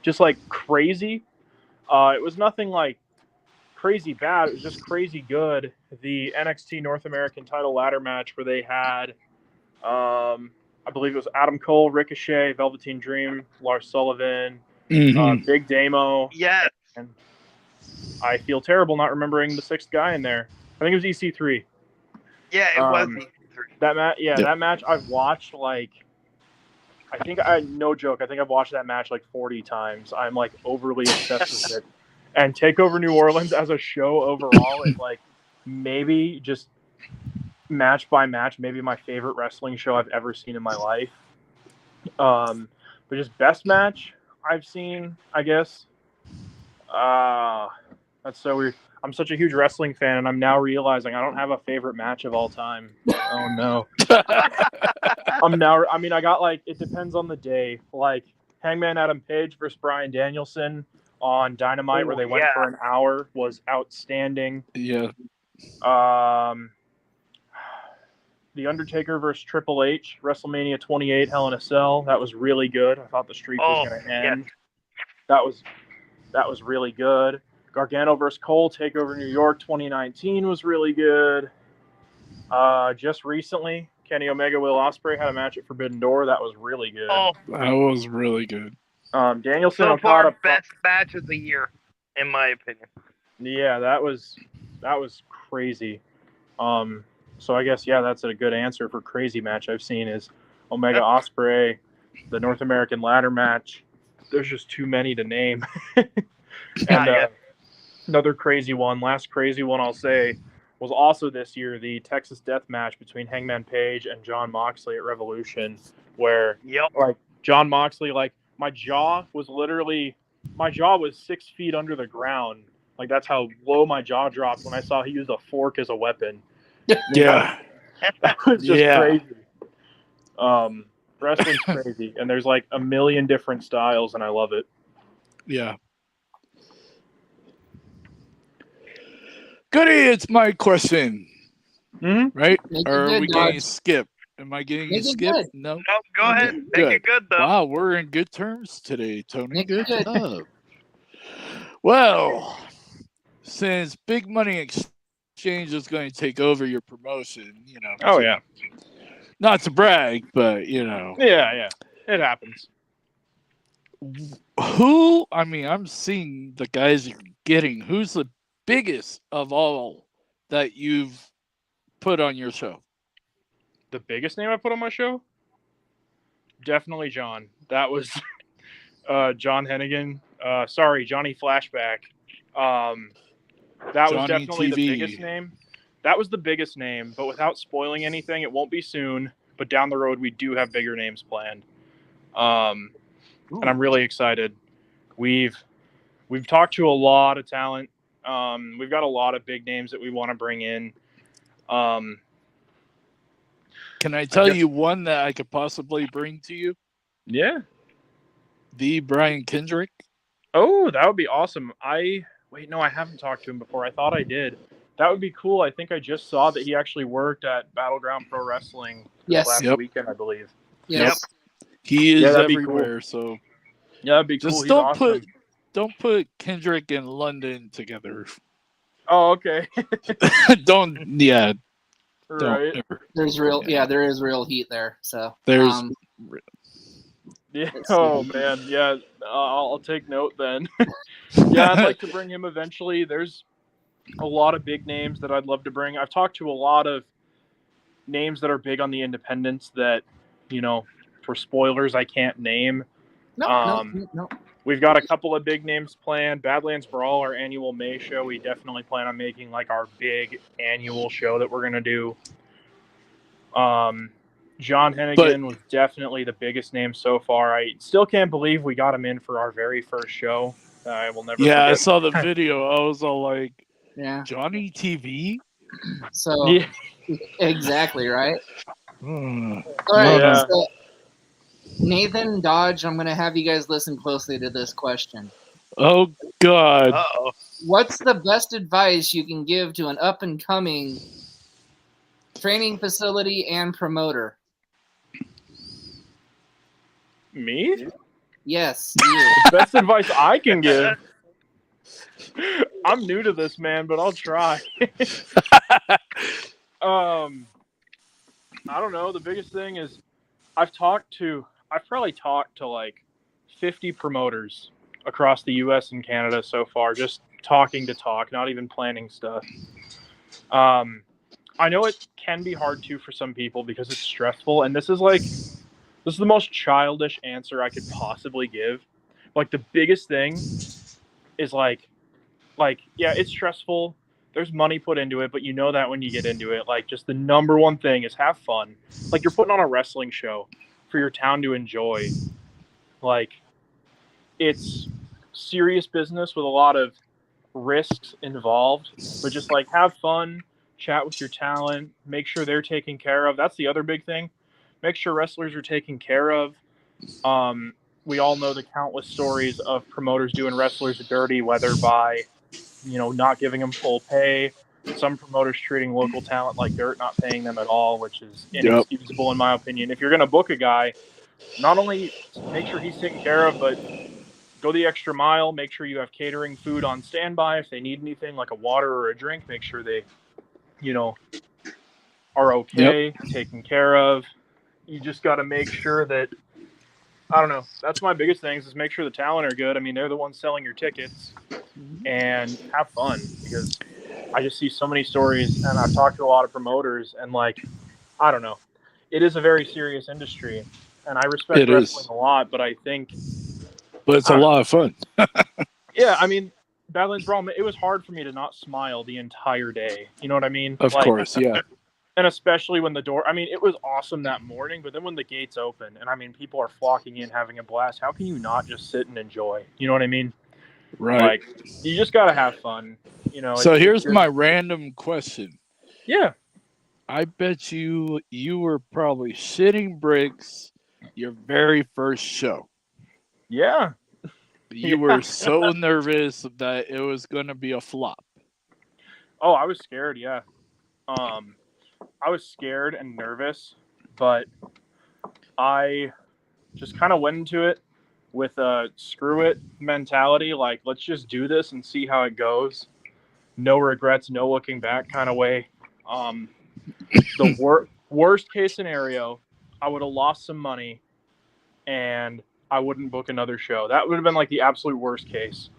just like crazy. It was nothing like crazy bad. It was just crazy good. The NXT North American title ladder match where they had, I believe it was Adam Cole, Ricochet, Velveteen Dream, Lars Sullivan, Big Damo. Yes. And I feel terrible not remembering the sixth guy in there. I think it was EC3. Yeah, it was EC3. That match I've watched like. No joke, I think I've watched that match like 40 times. I'm like overly obsessed with it. And Takeover New Orleans as a show overall is like maybe just match by match, maybe my favorite wrestling show I've ever seen in my life. But just best match I've seen, I guess. That's so weird. I'm such a huge wrestling fan, and I'm now realizing I don't have a favorite match of all time. Oh no. I got like, it depends on the day. Like Hangman Adam Page versus Bryan Danielson on Dynamite where they went for an hour was outstanding. Yeah. The Undertaker versus Triple H, WrestleMania 28, Hell in a Cell. That was really good. I thought the streak was going to end. That was really good. Gargano versus Cole, Takeover New York 2019 was really good. Just recently, Kenny Omega, Will Ospreay had a match at Forbidden Door. That was really good. That was really good. Danielson So Okada, far, best match of the year, in my opinion. Yeah, that was crazy. So I guess that's a good answer for crazy match I've seen is Omega Ospreay, the North American ladder match. There's just too many to name. And another crazy one, last crazy one I'll say, was also this year, the Texas Death Match between Hangman Page and Jon Moxley at Revolution, where like Jon Moxley, like my jaw was 6 feet under the ground. Like that's how low my jaw dropped when I saw he used a fork as a weapon. Yeah. That was just crazy. Wrestling's crazy, and there's like a million different styles, and I love it. Yeah. Goody, it's my question. Right? Or are we getting skipped? Am I getting skipped? No. No, go ahead. Make it good, though. Wow, we're in good terms today, Tony. Good job. Well, since Big Money Exchange is going to take over your promotion, not to brag, but Yeah, it happens. I'm seeing the guys you're getting. Who's the biggest of all that you've put on your show? The biggest name I put on my show? Definitely John. That was John Hennigan. Sorry, Johnny Flashback. That was definitely the biggest name. That was the biggest name, but without spoiling anything, it won't be soon. But down the road, we do have bigger names planned. And I'm really excited. We've talked to a lot of talent. We've got a lot of big names that we want to bring in. Can I tell you one that I could possibly bring to you? Yeah. The Brian Kendrick. Oh, that would be awesome. I haven't talked to him before. I thought I did. That would be cool. I think I just saw that he actually worked at Battleground Pro Wrestling last weekend, I believe. Yep. He is everywhere, cool. So yeah, that'd be cool. Just He's don't put Kendrick and London together. Oh, okay. Don't Right. There's there is real heat there. So there's Oh man, yeah. I'll take note then. Yeah, I'd like to bring him eventually. There's a lot of big names that I'd love to bring. I've talked to a lot of names that are big on the independents that, for spoilers, I can't name. No. We've got a couple of big names planned. Badlands Brawl, our annual May show, we definitely plan on making like our big annual show that we're gonna do. John Hennigan was definitely the biggest name so far. I still can't believe we got him in for our very first show. I will never forget. I saw the video. I was all like, Johnny TV? So exactly, right? All right. So, Nathan, Dodge, I'm going to have you guys listen closely to this question. Oh, God. Uh-oh. What's the best advice you can give to an up-and-coming training facility and promoter? Me? Yes, you. Best advice I can give? I'm new to this, man, but I'll try. I don't know. The biggest thing is I've probably talked to like 50 promoters across the US and Canada so far, just talking to talk, not even planning stuff. I know it can be hard too for some people because it's stressful, and this is the most childish answer I could possibly give. Like the biggest thing is like yeah, it's stressful. There's money put into it, but you know that when you get into it, like just the number one thing is have fun. Like you're putting on a wrestling show for your town to enjoy. Like it's serious business with a lot of risks involved, but just like have fun, chat with your talent, make sure they're taken care of. That's the other big thing. Make sure wrestlers are taken care of. we all know the countless stories of promoters doing wrestlers dirty, whether by, not giving them full pay, some promoters treating local talent like dirt, not paying them at all, which is inexcusable in my opinion. If you're going to book a guy, not only make sure he's taken care of, but go the extra mile. Make sure you have catering food on standby. If they need anything like a water or a drink, make sure they, are okay, taken care of. You just got to make sure that, I don't know, that's my biggest thing is make sure the talent are good. I mean, they're the ones selling your tickets, and have fun, because I just see so many stories, and I've talked to a lot of promoters, and I don't know, it is a very serious industry, and I respect wrestling a lot, but I think, but it's a lot of fun. Yeah, I mean, Badlands Brawl, it was hard for me to not smile the entire day. You know what I mean? Of course, yeah. And especially when it was awesome that morning, but then when the gates open, and people are flocking in, having a blast, how can you not just sit and enjoy? You know what I mean? Right. You just got to have fun. So here's my random question. Yeah. I bet you were probably shitting bricks your very first show. Yeah. You were so nervous that it was going to be a flop. Oh, I was scared, yeah. I was scared and nervous, but I just kind of went into it with a screw it mentality, let's just do this and see how it goes. No regrets, no looking back kind of way. The worst case scenario, I would have lost some money and I wouldn't book another show. That would have been the absolute worst case.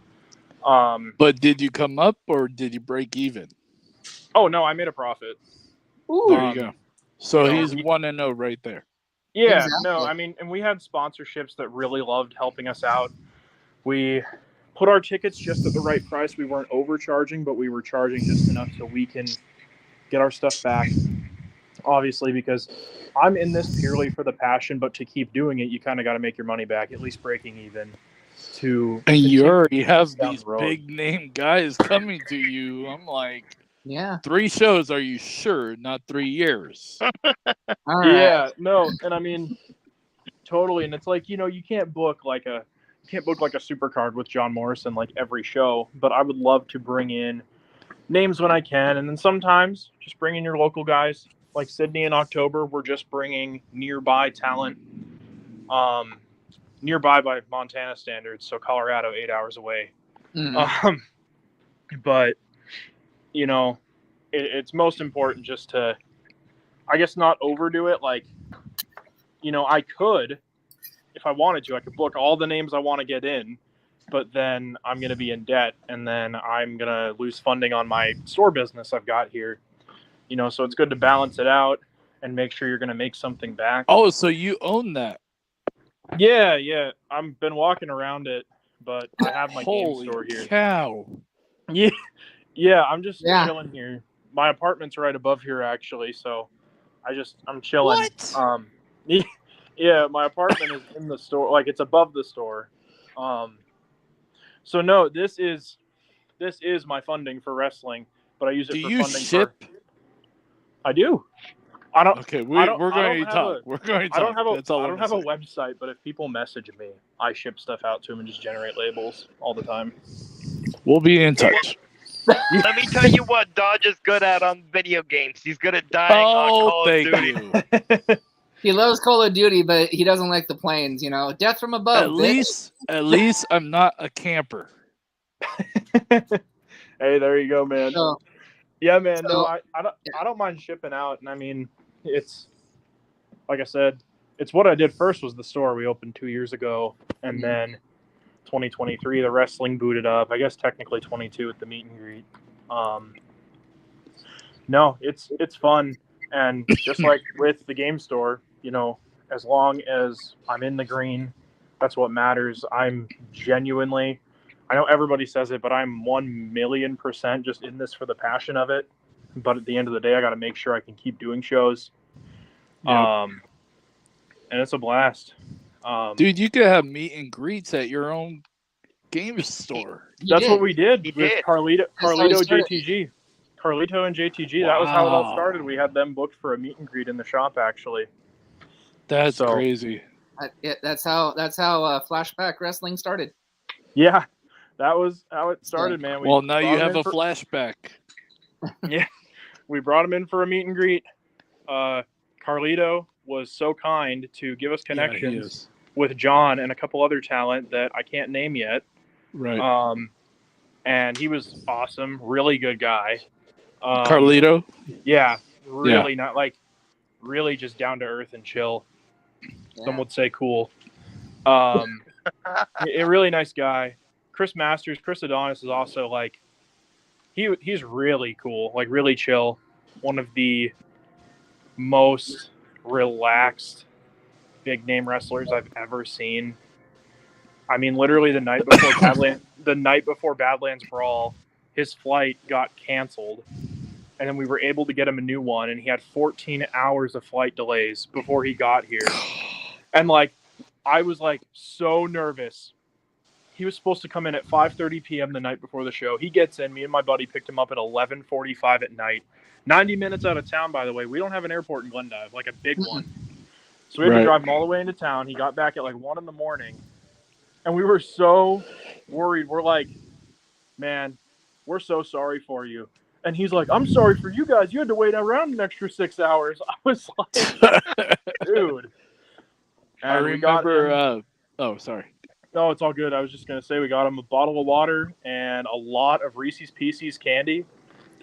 But did you come up or did you break even? Oh, no, I made a profit. Ooh. There you go. So he's 1-0 right there. Yeah, exactly. No, and we had sponsorships that really loved helping us out. We put our tickets just at the right price. We weren't overcharging, but we were charging just enough so we can get our stuff back. Obviously, because I'm in this purely for the passion, but to keep doing it, you kind of got to make your money back, at least breaking even. And you already have these big name guys coming to you. I'm like, yeah, 3 shows, are you sure? Not 3 years. all right. Yeah, no, and totally, and it's you can't book a super card with John Morrison every show, but I would love to bring in names when I can, and then sometimes just bring in your local guys. Like Sydney in October, we're just bringing nearby talent, nearby by Montana standards, so Colorado 8 hours away. But it's most important just to, I guess, not overdo it. I could, if I wanted to, I could book all the names I want to get in, but then I'm going to be in debt, and then I'm going to lose funding on my store business I've got here. So it's good to balance it out and make sure you're going to make something back. Oh, so you own that? Yeah. I've been walking around it, but I have my game store here. Holy cow. Yeah, I'm just chilling here. My apartment's right above here, actually, so I'm chilling. What? Yeah, my apartment is in the store, it's above the store. So no, this is my funding for wrestling, but I use it do for you funding ship? I do. I don't. Okay, we're going to talk. We're going to talk. I don't have a website, but if people message me, I ship stuff out to them and just generate labels all the time. We'll be in touch. Let me tell you what Dodge is good at on video games. He's good at dying on Call of Duty. You. He loves Call of Duty, but he doesn't like the planes. Death from above. At least I'm not a camper. Hey, there you go, man. So, yeah, man. No, I don't mind shipping out, and it's like I said, it's what I did first was the store we opened 2 years ago, and then 2023 the wrestling booted up. I guess technically 22 with the meet and greet. No, it's fun, and just like with the game store, as long as I'm in the green, that's what matters. I'm genuinely, I know everybody says it, but I'm 1,000,000% just in this for the passion of it. But at the end of the day, I got to make sure I can keep doing shows. Yep. And it's a blast. Dude, you could have meet and greets at your own game store. That's what we did with did. Carlito started. JTG. Carlito and JTG, that was how it all started. We had them booked for a meet and greet in the shop, actually. That's crazy. That's how Flashback Wrestling started. Yeah, that was how it started, man. We Well, now you brought him have in a for- flashback. Yeah, we brought him in for a meet and greet. Carlito was so kind to give us Yeah, he connections is. with John and a couple other talent that I can't name yet. Right. And he was awesome, really good guy. Carlito? Yeah, really not like really just down to earth and chill. Some would say cool. A really nice guy. Chris Adonis is also like he's really cool, like really chill. One of the most relaxed big name wrestlers I've ever seen. I mean, literally the night before Badlands Brawl, his flight got canceled, and then we were able to get him a new one, and he had 14 hours of flight delays before he got here. And like, I was like so nervous. He was supposed to come in at 5:30 p.m. the night before the show. He gets in. Me and my buddy picked him up at 11:45 at night. 90 minutes out of town, by the way. We don't have an airport in Glendive, like a big one. So we had to drive him all the way into town. He got back at like 1 in the morning. And we were so worried. We're like, man, we're so sorry for you. And he's like, I'm sorry for you guys. You had to wait around an extra 6 hours. I was like, dude. And I remember. Oh, sorry. No, it's all good. I was just going to say we got him a bottle of water and a lot of Reese's Pieces candy.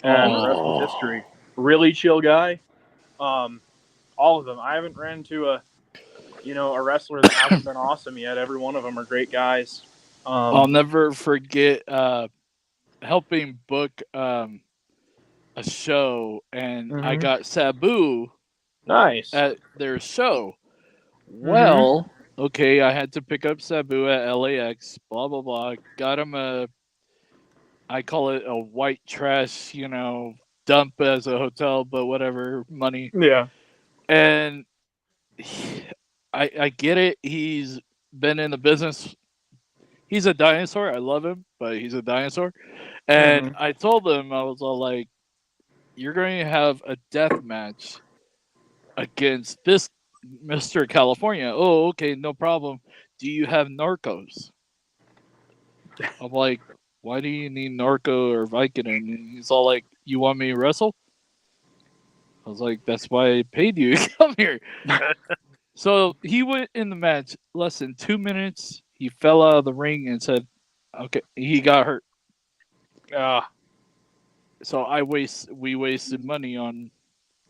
And the rest is history. Really chill guy. All of them. I haven't ran into a wrestler that hasn't been awesome yet. Every one of them are great guys. I'll never forget helping book a show, and I got Sabu nice at their show. Well, okay, I had to pick up Sabu at LAX, blah, blah, blah. Got him I call it a white trash, dump as a hotel, but whatever, money. Yeah. And I get it. He's been in the business. He's a dinosaur. I love him, but he's a dinosaur. And I told him, I was all like, you're going to have a death match against this Mr. California. Oh, okay, no problem. Do you have Narcos? I'm like, why do you need Narco or Vicodin? And he's all like, you want me to wrestle? I was like, that's why I paid you to come here. So he went in the match less than 2 minutes. He fell out of the ring and said, okay, he got hurt. So we wasted money on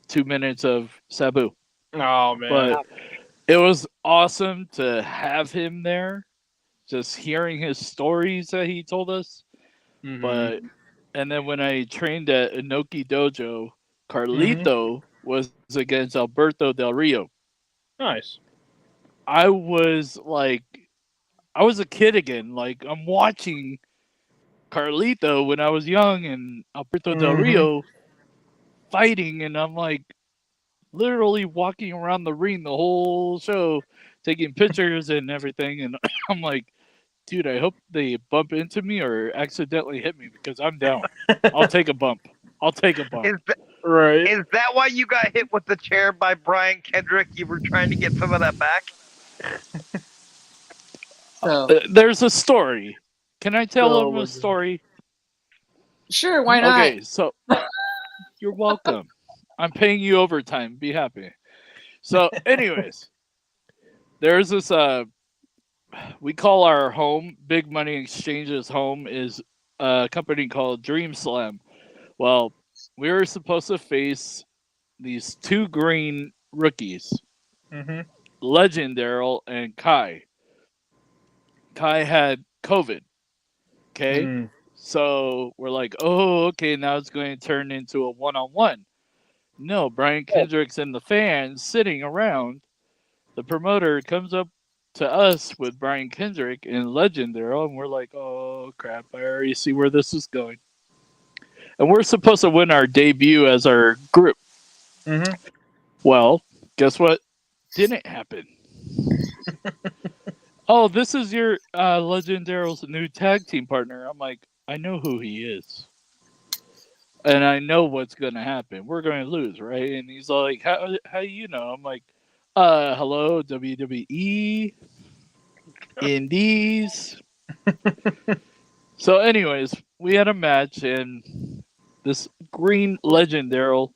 2 minutes of Sabu. Oh, man. But it was awesome to have him there, just hearing his stories that he told us. But and then when I trained at Inoki Dojo, Carlito was against Alberto Del Rio. Nice. I was a kid again. Like, I'm watching Carlito when I was young and Alberto Del Rio fighting, and I'm like literally walking around the ring the whole show, taking pictures and everything. And I'm like, dude, I hope they bump into me or accidentally hit me because I'm down. I'll take a bump. Right. Is that why you got hit with the chair by Brian Kendrick? You were trying to get some of that back? So there's a story. Can I tell him a story? Sure, why not? Okay, so you're welcome. I'm paying you overtime. Be happy. So, anyways, there's this we call our home Big Money Exchange's home is a company called Dream Slam. Well, we were supposed to face these two green rookies, Legend Daryl and Kai. Kai had COVID. Okay. So we're like, oh, okay, now it's going to turn into a one-on-one. No, Brian Kendrick's and the fans sitting around. The promoter comes up to us with Brian Kendrick and Legend Daryl, and we're like, oh, crap, I already see where this is going. And we're supposed to win our debut as our group. Well, guess what didn't happen? Oh, this is your Legend Daryl's new tag team partner. I'm like, I know who he is. And I know what's going to happen. We're going to lose, right? And he's like, how do you know? I'm like, Hello, WWE, Indies. So, anyways, we had a match, and this green legend, Daryl,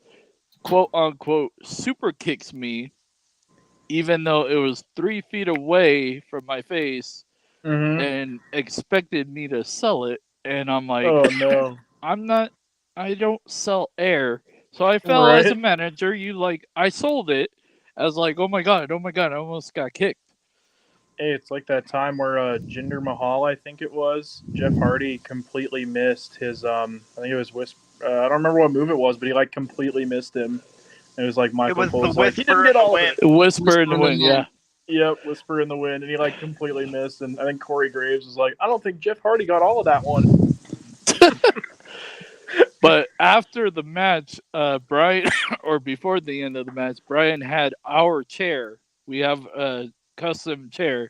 quote unquote, super kicks me, even though it was 3 feet away from my face, Mm-hmm. and expected me to sell it. And I'm like, Oh no. I don't sell air. So I fell as a Right. manager. I sold it. I was like, oh my god, I almost got kicked. Hey, it's like that time where Jinder Mahal, I think it was, Jeff Hardy completely missed his I think it was Whisper. I don't remember what move it was, but he like completely missed him. It was like It Michael was the Cole's like he didn't whisper in get the all of wind. it. Whisper in the wind, wind. yeah. Yep, Whisper in the wind, and he like completely missed. And I think Corey Graves was like, I don't think Jeff Hardy got all of that one. But after the match, Brian, or before the end of the match, Brian had our chair. We have a custom chair.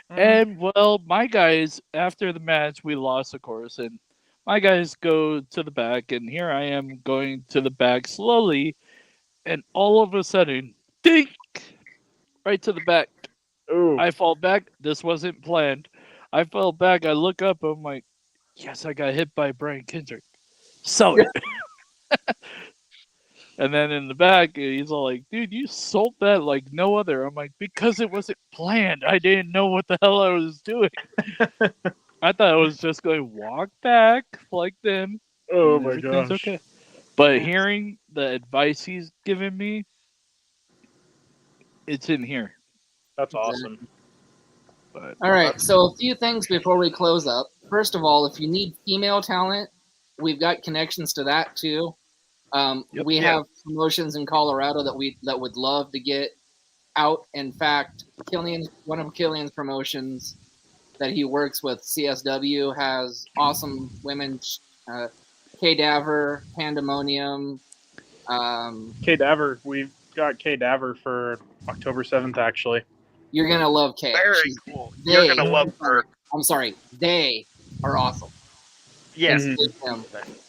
And, well, my guys, after the match, we lost, of course. And my guys go to the back. And here I am going to the back slowly. And all of a sudden, dink, right to the back. Ooh. I fall back. This wasn't planned. I fell back. I look up. I'm like, yes, I got hit by Brian Kendrick. Sell it. And then in the back, he's all like, dude, you sold that like no other. I'm like, because it wasn't planned. I didn't know what the hell I was doing. I thought I was just going to walk back like them. Oh And my everything's gosh. okay. But hearing the advice he's given me, it's in here. That's awesome. But All right, so a few things before we close up. First of all, if you need female talent, we've got connections to that too. Yep. We have promotions in Colorado that would love to get out. In fact, one of Killian's promotions that he works with, CSW, has awesome women. K-Daver, Pandemonium. K-Daver, we've got K-Daver for October 7th, actually. You're gonna love K. Very cool. You're gonna love her. I'm sorry, they are awesome. Yes. Mhm.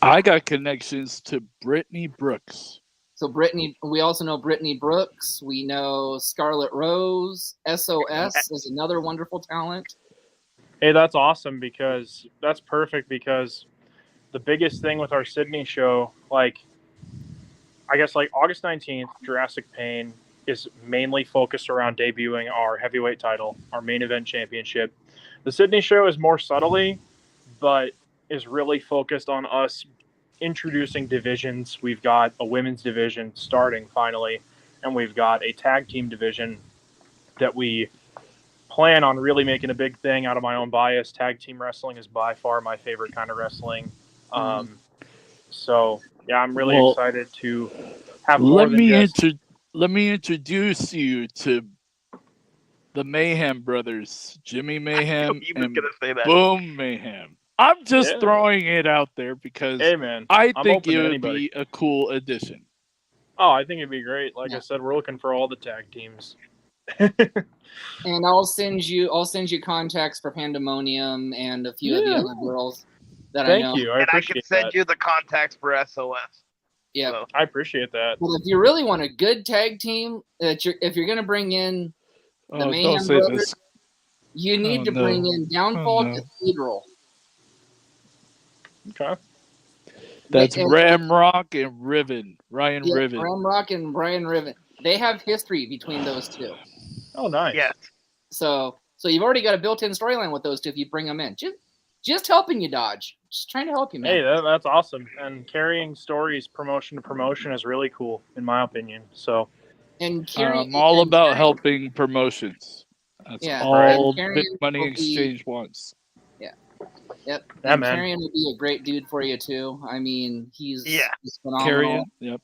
I got connections to Brittany Brooks. So Brittany, we also know Brittany Brooks. We know Scarlet Rose. SOS is another wonderful talent. Hey, that's awesome because that's perfect because the biggest thing with our Sydney show, like, I guess like August 19th, Jurassic Pain is mainly focused around debuting our heavyweight title, our main event championship. The Sydney show is more subtly, but is really focused on us introducing divisions. We've got a women's division starting finally, and we've got a tag team division that we plan on really making a big thing. Out of my own bias, tag team wrestling is by far my favorite kind of wrestling. So yeah, I'm really excited to have more than just. Let me introduce you to the Mayhem brothers, Jimmy Mayhem and Boom Mayhem. I'm just throwing it out there because hey, man, I I'm think open it to would anybody. be a cool addition. Oh, I think it'd be great. Like I said, we're looking for all the tag teams. And I'll send you contacts for Pandemonium and a few of the other girls that I know. Thank you. And I can send you the contacts for SOS. Yeah, So. I appreciate that. Well, if you really want a good tag team, if you're going to bring in the Mayhem brothers, you need to bring in Downfall Cathedral. Okay. That's Ramrock and Riven. Ryan Riven. Ramrock and Brian Riven. They have history between those two. Oh, nice. Yeah. So you've already got a built-in storyline with those two if you bring them in. Just helping you, Dodge. Just trying to help you, man. Hey, that's awesome. And carrying stories promotion to promotion is really cool, in my opinion. So. And I'm all about helping promotions. That's all Big Money Exchange wants. Yeah. Yep. Yeah, and man. Carrion would be a great dude for you too. I mean, he's phenomenal. Carrion, yep.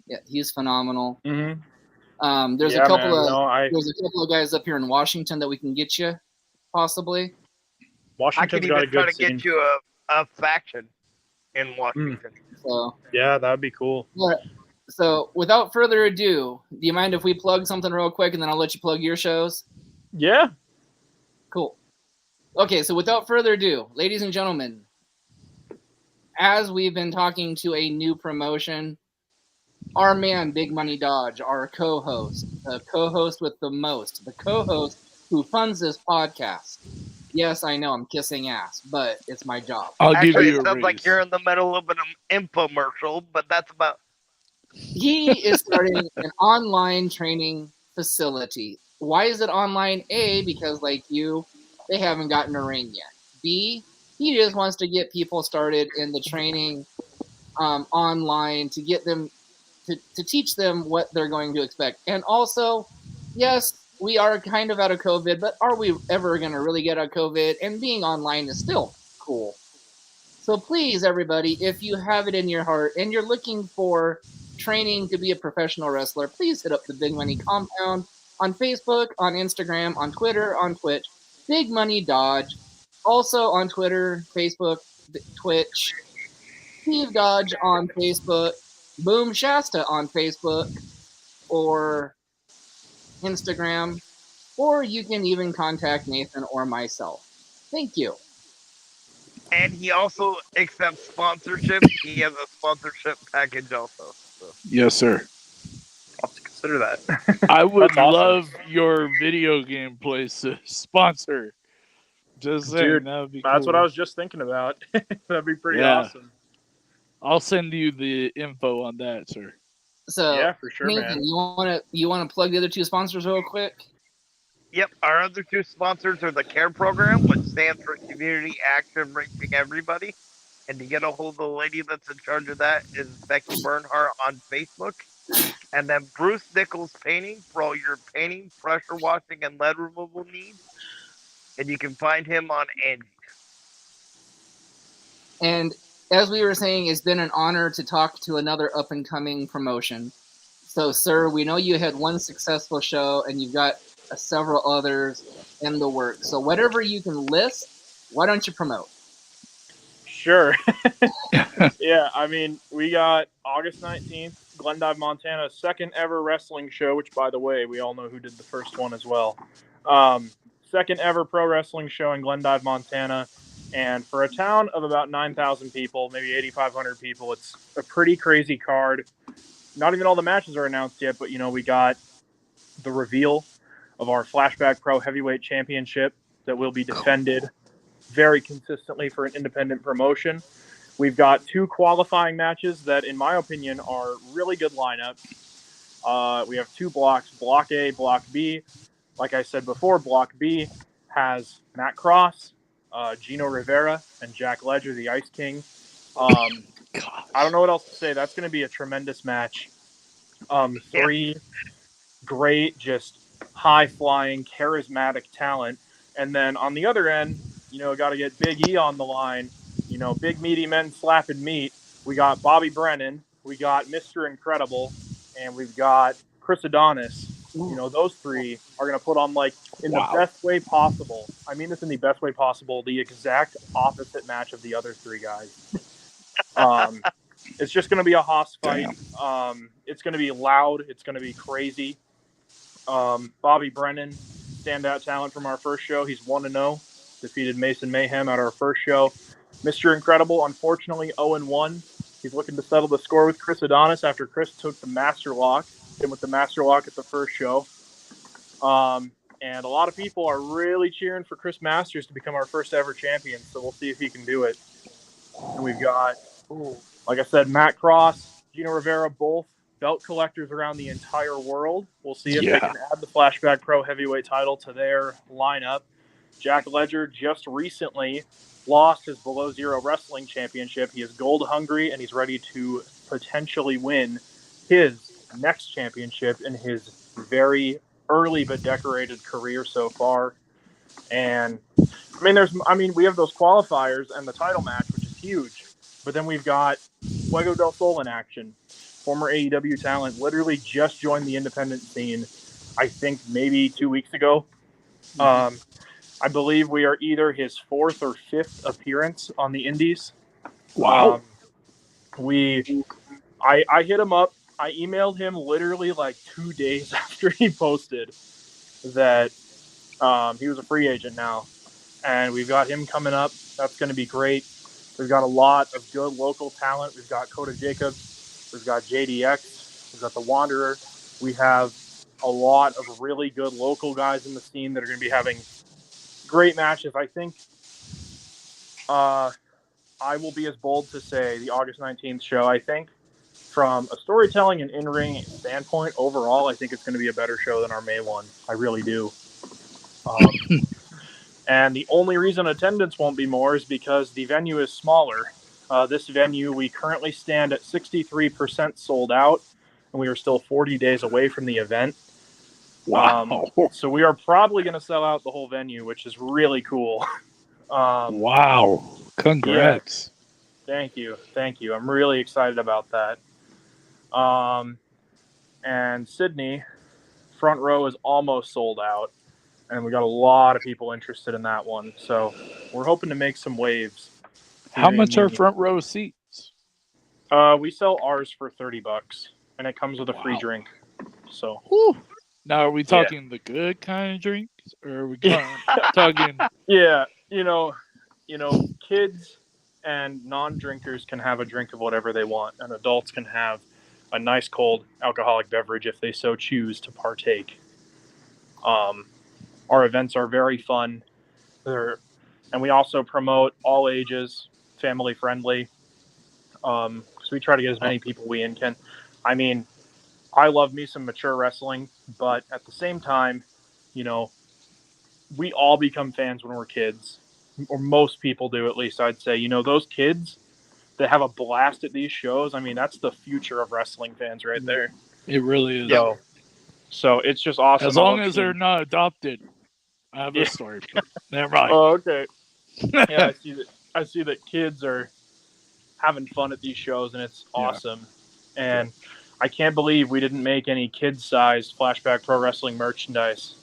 Yeah, he's phenomenal. Mm-hmm. There's a couple of guys up here in Washington that we can get you, possibly. Washington's got a good try to get you a faction in Washington. So yeah, that'd be cool. So without further ado, do you mind if we plug something real quick and then I'll let you plug your shows? Yeah. Cool. Okay, so without further ado, ladies and gentlemen, as we've been talking to a new promotion, our man, Big Money Dodge, our co-host, the co-host with the most, the co-host who funds this podcast. Yes, I know I'm kissing ass, but it's my job. I'll give Actually, you it a sounds like raise. you're in the middle of an infomercial, but that's about. He is starting an online training facility. Why is it online? A, because like you, they haven't gotten a ring yet. B, he just wants to get people started in the training online to get them to teach them what they're going to expect. And also, yes, we are kind of out of COVID, but are we ever going to really get out of COVID? And being online is still cool. So please, everybody, if you have it in your heart and you're looking for training to be a professional wrestler, please hit up the Big Money Compound on Facebook, on Instagram, on Twitter, on Twitch. Big Money Dodge. Also on Twitter, Facebook, Twitch. Steve Dodge on Facebook. Boom Shasta on Facebook or Instagram. Or you can even contact Nathan or myself. Thank you. And he also accepts sponsorship. He has a sponsorship package also. So. Yes, sir. I'll have to consider that. I would That's awesome. love your video game place to sponsor. Just saying, Dude, that would be that's cool. what I was just thinking about. That'd be pretty Yeah. awesome. I'll send you the info on that, sir. So Yeah, for sure, Nathan, man. you wanna plug the other two sponsors real quick? Yep, our other two sponsors are the CARE program, which stands for Community Action Reaching Everybody. And to get a hold of the lady that's in charge of that is Becky Bernhardt on Facebook. And then Bruce Nichols Painting for all your painting, pressure washing, and lead removal needs. And you can find him on Angie. And as we were saying, it's been an honor to talk to another up and coming promotion. So, sir, we know you had one successful show and you've got several others in the works. So, whatever you can list, why don't you promote? Sure. Yeah, I mean, we got August 19th, Glendive, Montana, second ever wrestling show, which, by the way, we all know who did the first one as well. Second ever pro wrestling show in Glendive, Montana. And for a town of about 9,000 people, maybe 8,500 people, it's a pretty crazy card. Not even all the matches are announced yet, but, we got the reveal of our Flashback Pro Heavyweight Championship that will be defended very consistently for an independent promotion. We've got two qualifying matches that, in my opinion, are really good lineups. We have two blocks, Block A, Block B. Like I said before, Block B has Matt Cross, Gino Rivera, and Jack Ledger, the Ice King. I don't know what else to say. That's going to be a tremendous match. Three great, just high-flying, charismatic talent. And then on the other end, got to get Big E on the line. Big meaty men slapping meat. We got Bobby Brennan. We got Mr. Incredible. And we've got Chris Adonis. Those three are going to put on, in the best way possible. I mean this in the best way possible, the exact opposite match of the other three guys. It's just going to be a hoss fight. It's going to be loud. It's going to be crazy. Bobby Brennan, standout talent from our first show. He's 1-0. Defeated Mason Mayhem at our first show. Mr. Incredible, unfortunately, 0-1. He's looking to settle the score with Chris Adonis after Chris took the Master Lock. Him with the Master Lock at the first show. And a lot of people are really cheering for Chris Masters to become our first ever champion, so we'll see if he can do it. And we've got, like I said, Matt Cross, Gino Rivera, both belt collectors around the entire world. We'll see if they can add the Flashback Pro Heavyweight title to their lineup. Jack Ledger just recently lost his Below Zero Wrestling Championship. He is gold hungry, and he's ready to potentially win his next championship in his very early but decorated career so far. And we have those qualifiers and the title match, which is huge. But then we've got Fuego del Sol in action. Former AEW talent, literally just joined the independent scene, I think maybe 2 weeks ago. I believe we are either his fourth or fifth appearance on the Indies. Wow. I hit him up. I emailed him literally 2 days after he posted that he was a free agent now. And we've got him coming up. That's going to be great. We've got a lot of good local talent. We've got Coda Jacobs. We've got JDX. We've got the Wanderer. We have a lot of really good local guys in the scene that are going to be having great matches. I think I will be as bold to say the August 19th show, I think, from a storytelling and in-ring standpoint, overall, I think it's going to be a better show than our May one. I really do. And the only reason attendance won't be more is because the venue is smaller. This venue, we currently stand at 63% sold out, and we are still 40 days away from the event. Wow. So we are probably going to sell out the whole venue, which is really cool. Wow. Congrats. Thank you. I'm really excited about that. And Sydney, front row is almost sold out, and we got a lot of people interested in that one. So we're hoping to make some waves. How much are front row seats? We sell ours for $30, and it comes with a free drink. So. Whew. Now, are we talking the good kind of drinks, or are we talking? Yeah, kids and non-drinkers can have a drink of whatever they want, and adults can have a nice cold alcoholic beverage if they so choose to partake. Our events are very fun, and we also promote all ages, family friendly. So we try to get as many people we can. I mean, I love me some mature wrestling, but at the same time, we all become fans when we're kids, or most people do, at least I'd say. Those kids that have a blast at these shows, I mean, that's the future of wrestling fans right there. It really is. So it's just awesome. As long as they're not adopted. I have a story. Never mind. Oh, okay. Yeah, I see that kids are having fun at these shows, and it's awesome. And I can't believe we didn't make any kid-sized Flashback Pro Wrestling merchandise.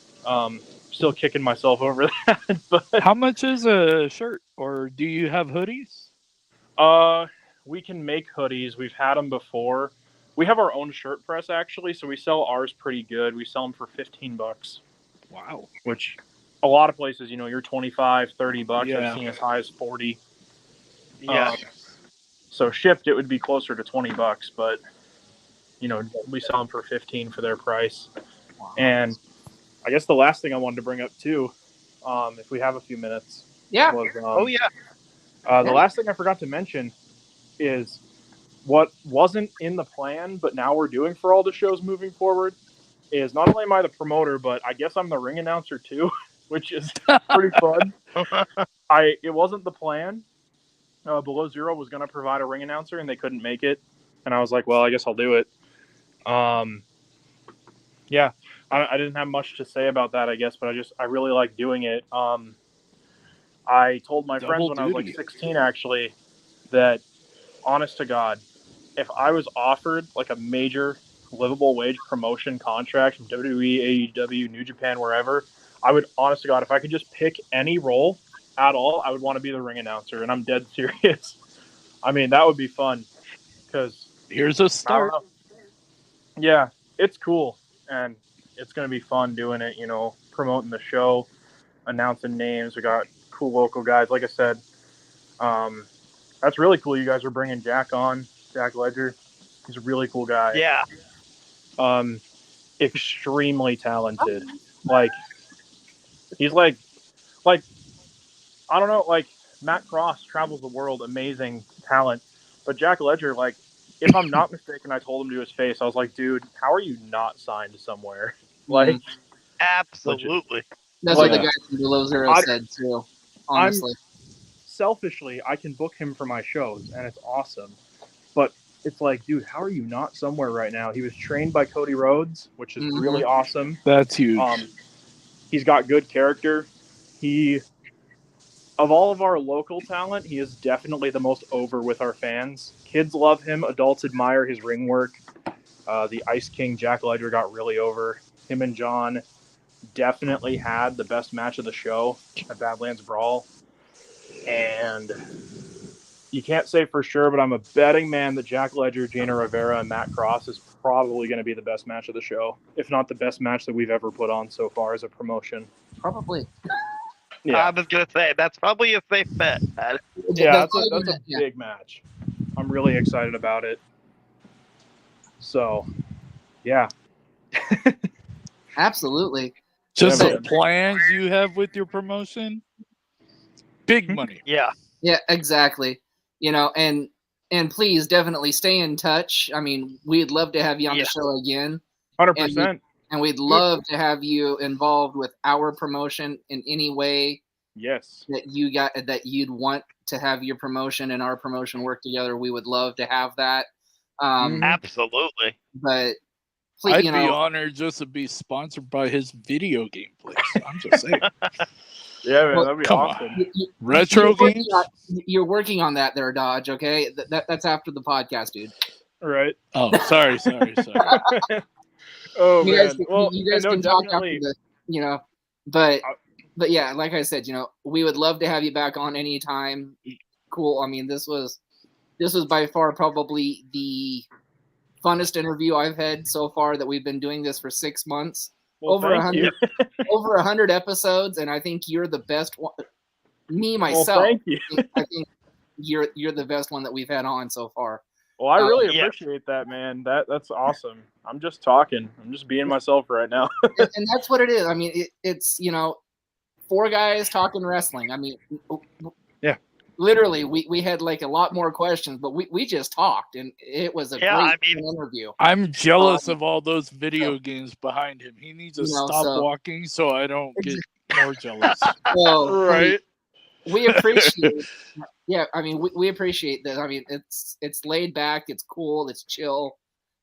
Still kicking myself over that. But how much is a shirt, or do you have hoodies? We can make hoodies. We've had them before. We have our own shirt press, actually, so we sell ours pretty good. We sell them for $15. Wow. Which a lot of places, you're $25, $30. Yeah. I've seen as high as $40. Yeah. So shipped, it would be closer to $20, but we sell them for $15 for their price. Wow. And I guess the last thing I wanted to bring up too, if we have a few minutes, was the last thing I forgot to mention is what wasn't in the plan, but now we're doing for all the shows moving forward. Is not only am I the promoter, but I guess I'm the ring announcer too, which is pretty fun. It wasn't the plan. Below Zero was going to provide a ring announcer, and they couldn't make it. And I was like, well, I guess I'll do it. Yeah, I didn't have much to say about that, I guess, but I really like doing it. I told my friends when I was like 16, actually, that honest to God, if I was offered like a major livable wage promotion contract from WWE, AEW, New Japan, wherever, I would, honest to God, if I could just pick any role at all, I would want to be the ring announcer, and I'm dead serious. I mean, that would be fun, because here's a start. Yeah, it's cool, and it's going to be fun doing it, promoting the show, announcing names. We got cool local guys. Like I said, that's really cool. You guys are bringing Jack on, Jack Ledger. He's a really cool guy. Yeah. Extremely talented. He's like, I don't know, Matt Cross travels the world, amazing talent. But Jack Ledger, if I'm not mistaken, I told him to his face, I was like, dude, how are you not signed somewhere? Absolutely. That's what the guy from Below Zero said too, honestly. Selfishly, I can book him for my shows, and it's awesome. But it's like, dude, how are you not somewhere right now? He was trained by Cody Rhodes, which is really awesome. That's huge. He's got good character. Of all of our local talent, he is definitely the most over with our fans. Kids love him. Adults admire his ring work. The Ice King, Jack Ledger, got really over. Him and John definitely had the best match of the show at Badlands Brawl. And you can't say for sure, but I'm a betting man that Jack Ledger, Jaina Rivera, and Matt Cross is probably going to be the best match of the show, if not the best match that we've ever put on so far as a promotion. Probably. Yeah. I was going to say, that's probably a safe bet. Yeah, that's a big match. I'm really excited about it. So, Yeah. Absolutely. Just Yeah, the man. plans you have with your promotion, big money. Yeah. Yeah, exactly. You know, and please definitely stay in touch. I mean, we'd love to have you on the Yeah. show again. 100%. And we'd love to have you involved with our promotion in any way Yes. that you'd want to have your promotion and our promotion work together. We would love to have that. Absolutely. But please, I'd you be know, honored just to be sponsored by his video game place. I'm just saying. Yeah, man, Well, that'd be come awesome. Retro games? You're working on that there, Dodge, okay? That's after the podcast, dude. Right. Oh, sorry. Oh, You man. guys, Well, you guys no, can talk after definitely. the, you know, but yeah, like I said, you know, we would love to have you back on anytime. Cool. I mean, this was by far probably the funnest interview I've had so far that we've been doing this for 6 months. Well, over thank 100 you. over 100 episodes, and I think you're the best one. Me myself, Well, thank you. I think you're the best one that we've had on so far. Well, I really yeah. appreciate that, man. That's awesome. I'm just talking. I'm just being myself right now. And that's what it is. I mean, it's, you know, 4 guys talking wrestling. I mean, Yeah. Literally, we had like a lot more questions, but we just talked, and it was a great interview. I'm jealous of all those video games behind him. He needs to You know, stop so- walking so I don't get more jealous. Well, Right. we appreciate. Yeah, I mean, we appreciate that. I mean, it's laid back, it's cool, it's chill.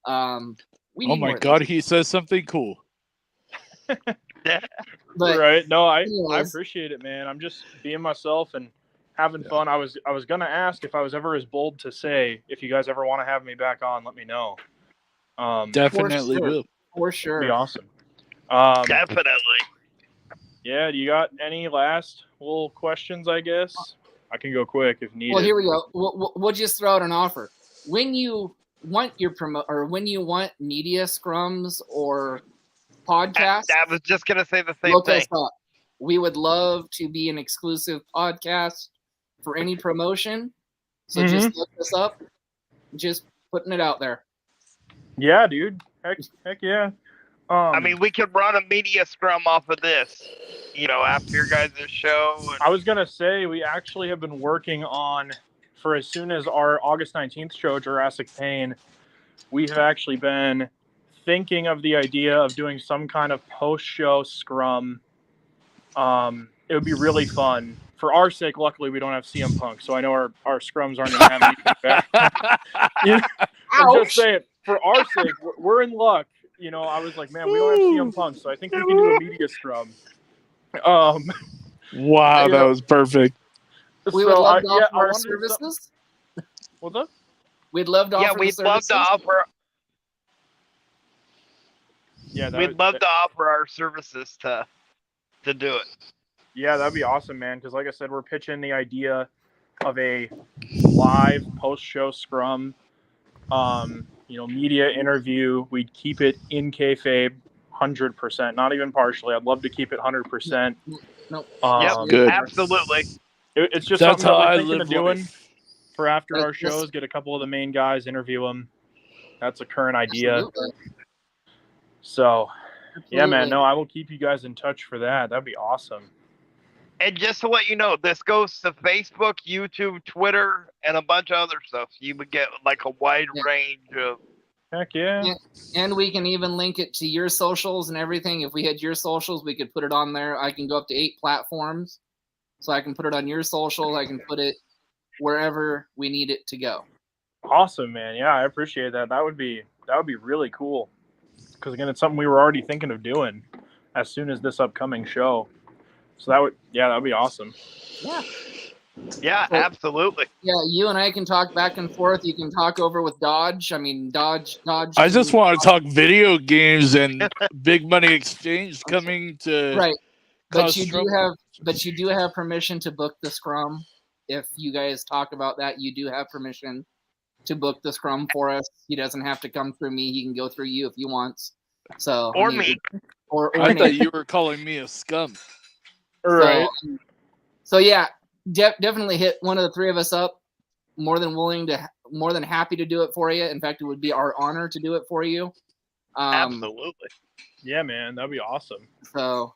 We Oh need my more of god, this. he says something cool. But Right. No, I anyways. appreciate it, man. I'm just being myself and having fun. I was gonna ask if I was ever as bold to say, if you guys ever want to have me back on, let me know. Definitely sure. will. For That'd sure. be awesome. Definitely. Yeah, do you got any last little questions, I guess? I can go quick if needed. Well, here we go. We'll just throw out an offer. When you want your when you want media scrums or podcasts, I was just gonna say the same look thing. us up. We would love to be an exclusive podcast for any promotion. So just look us up. Just putting it out there. Yeah, dude. Heck yeah. I mean, we could run a media scrum off of this, you know, after your guys' show. I was gonna say we actually have been working on, for as soon as our August 19th show, Jurassic Pain, we have actually been thinking of the idea of doing some kind of post-show scrum. It would be really fun. For our sake, luckily we don't have CM Punk, so I know our scrums aren't gonna have anything back. I'm just saying, for our sake, we're in luck. You know, I was like, man, we don't have CM Punk, so I think we can do a media scrum. Wow, that was perfect. We would love to offer our services. What's up? We'd love to offer. Yeah, we'd love to offer. Yeah, we'd love to offer our services to do it. Yeah, that'd be awesome, man. Because like I said, we're pitching the idea of a live post-show scrum. You know, media interview. We'd keep it in kayfabe, 100%, not even partially. I'd love to keep it 100%. No. Yep, good. Absolutely. It's just That's something how that I we're thinking live of doing life. for after our shows. Get a couple of the main guys, interview them. That's a current idea. Absolutely. So, yeah, man. Absolutely. No, I will keep you guys in touch for that. That'd be awesome. And just to let you know, this goes to Facebook, YouTube, Twitter, and a bunch of other stuff. So you would get like a wide range of. Heck yeah. And we can even link it to your socials and everything. If we had your socials, we could put it on there. I can go up to 8 platforms. So I can put it on your socials. I can put it wherever we need it to go. Awesome, man. Yeah, I appreciate that. That would be really cool. Because again, it's something we were already thinking of doing as soon as this upcoming show. So that would be awesome. Yeah. Yeah, So, absolutely. Yeah, you and I can talk back and forth. You can talk over with Dodge. I mean, Dodge. I just want to talk video games and big money exchange coming to right. But cause you trouble. do have permission to book the scrum. If you guys talk about that, you do have permission to book the scrum for us. He doesn't have to come through me. He can go through you if he wants. So Or me. Or I me. thought you were calling me a scum. Right. So yeah, definitely hit one of the 3 of us up. More than happy to do it for you. In fact, it would be our honor to do it for you. Absolutely. Yeah, man, that'd be awesome. So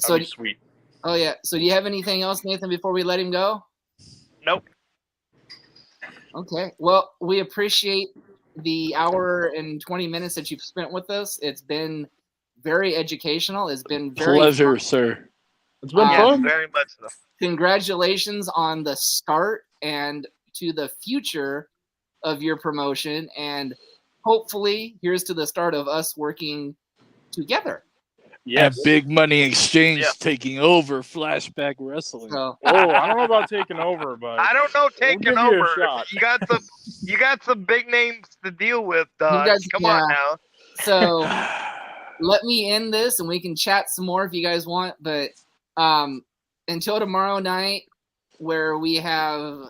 That'd be sweet. Oh yeah. So do you have anything else, Nathan, before we let him go? Nope. Okay. Well, we appreciate the hour and 20 minutes that you've spent with us. It's been very educational. It's been very Pleasure, fun. sir. It's been Yes, fun. very much so. Congratulations on the start and to the future of your promotion. And hopefully, here's to the start of us working together. Yes. And Big Money Exchange Yeah. taking over Flashback Wrestling. So, Oh, I don't know about taking over, but I don't know we'll taking give you a over. shot. You got some big names to deal with, Dodge. guys- Come yeah. on now. so let me end this and we can chat some more if you guys want. But until tomorrow night, where we have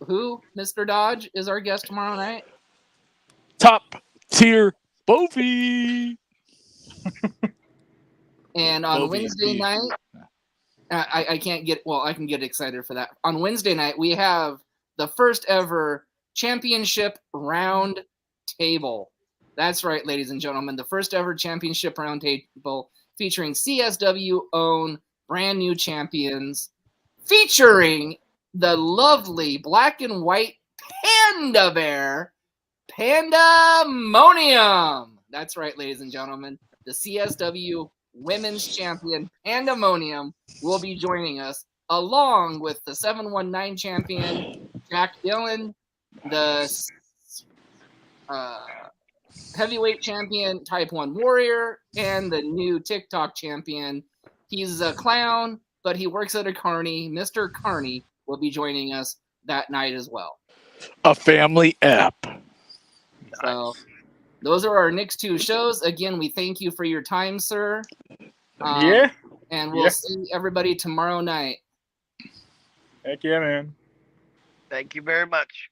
Mr. Dodge is our guest tomorrow night. Top tier Bovi. And on Bovi Wednesday beef. night, I can't get, well, I can get excited for that. On Wednesday night, we have the first ever championship round table. That's right, ladies and gentlemen, the first ever championship round table featuring CSW own brand new champions, featuring the lovely black and white Panda Bear, Pandemonium. That's right, ladies and gentlemen, the CSW Women's Champion Pandemonium will be joining us, along with the 719 champion Jack Dillon, the heavyweight champion Type 1 Warrior, and the new TikTok champion. He's a clown, but he works at a Carney. Mr. Carney will be joining us that night as well. A family app. So those are our next two shows. Again, we thank you for your time, sir. Yeah. And we'll see everybody tomorrow night. Heck yeah, man. Thank you very much.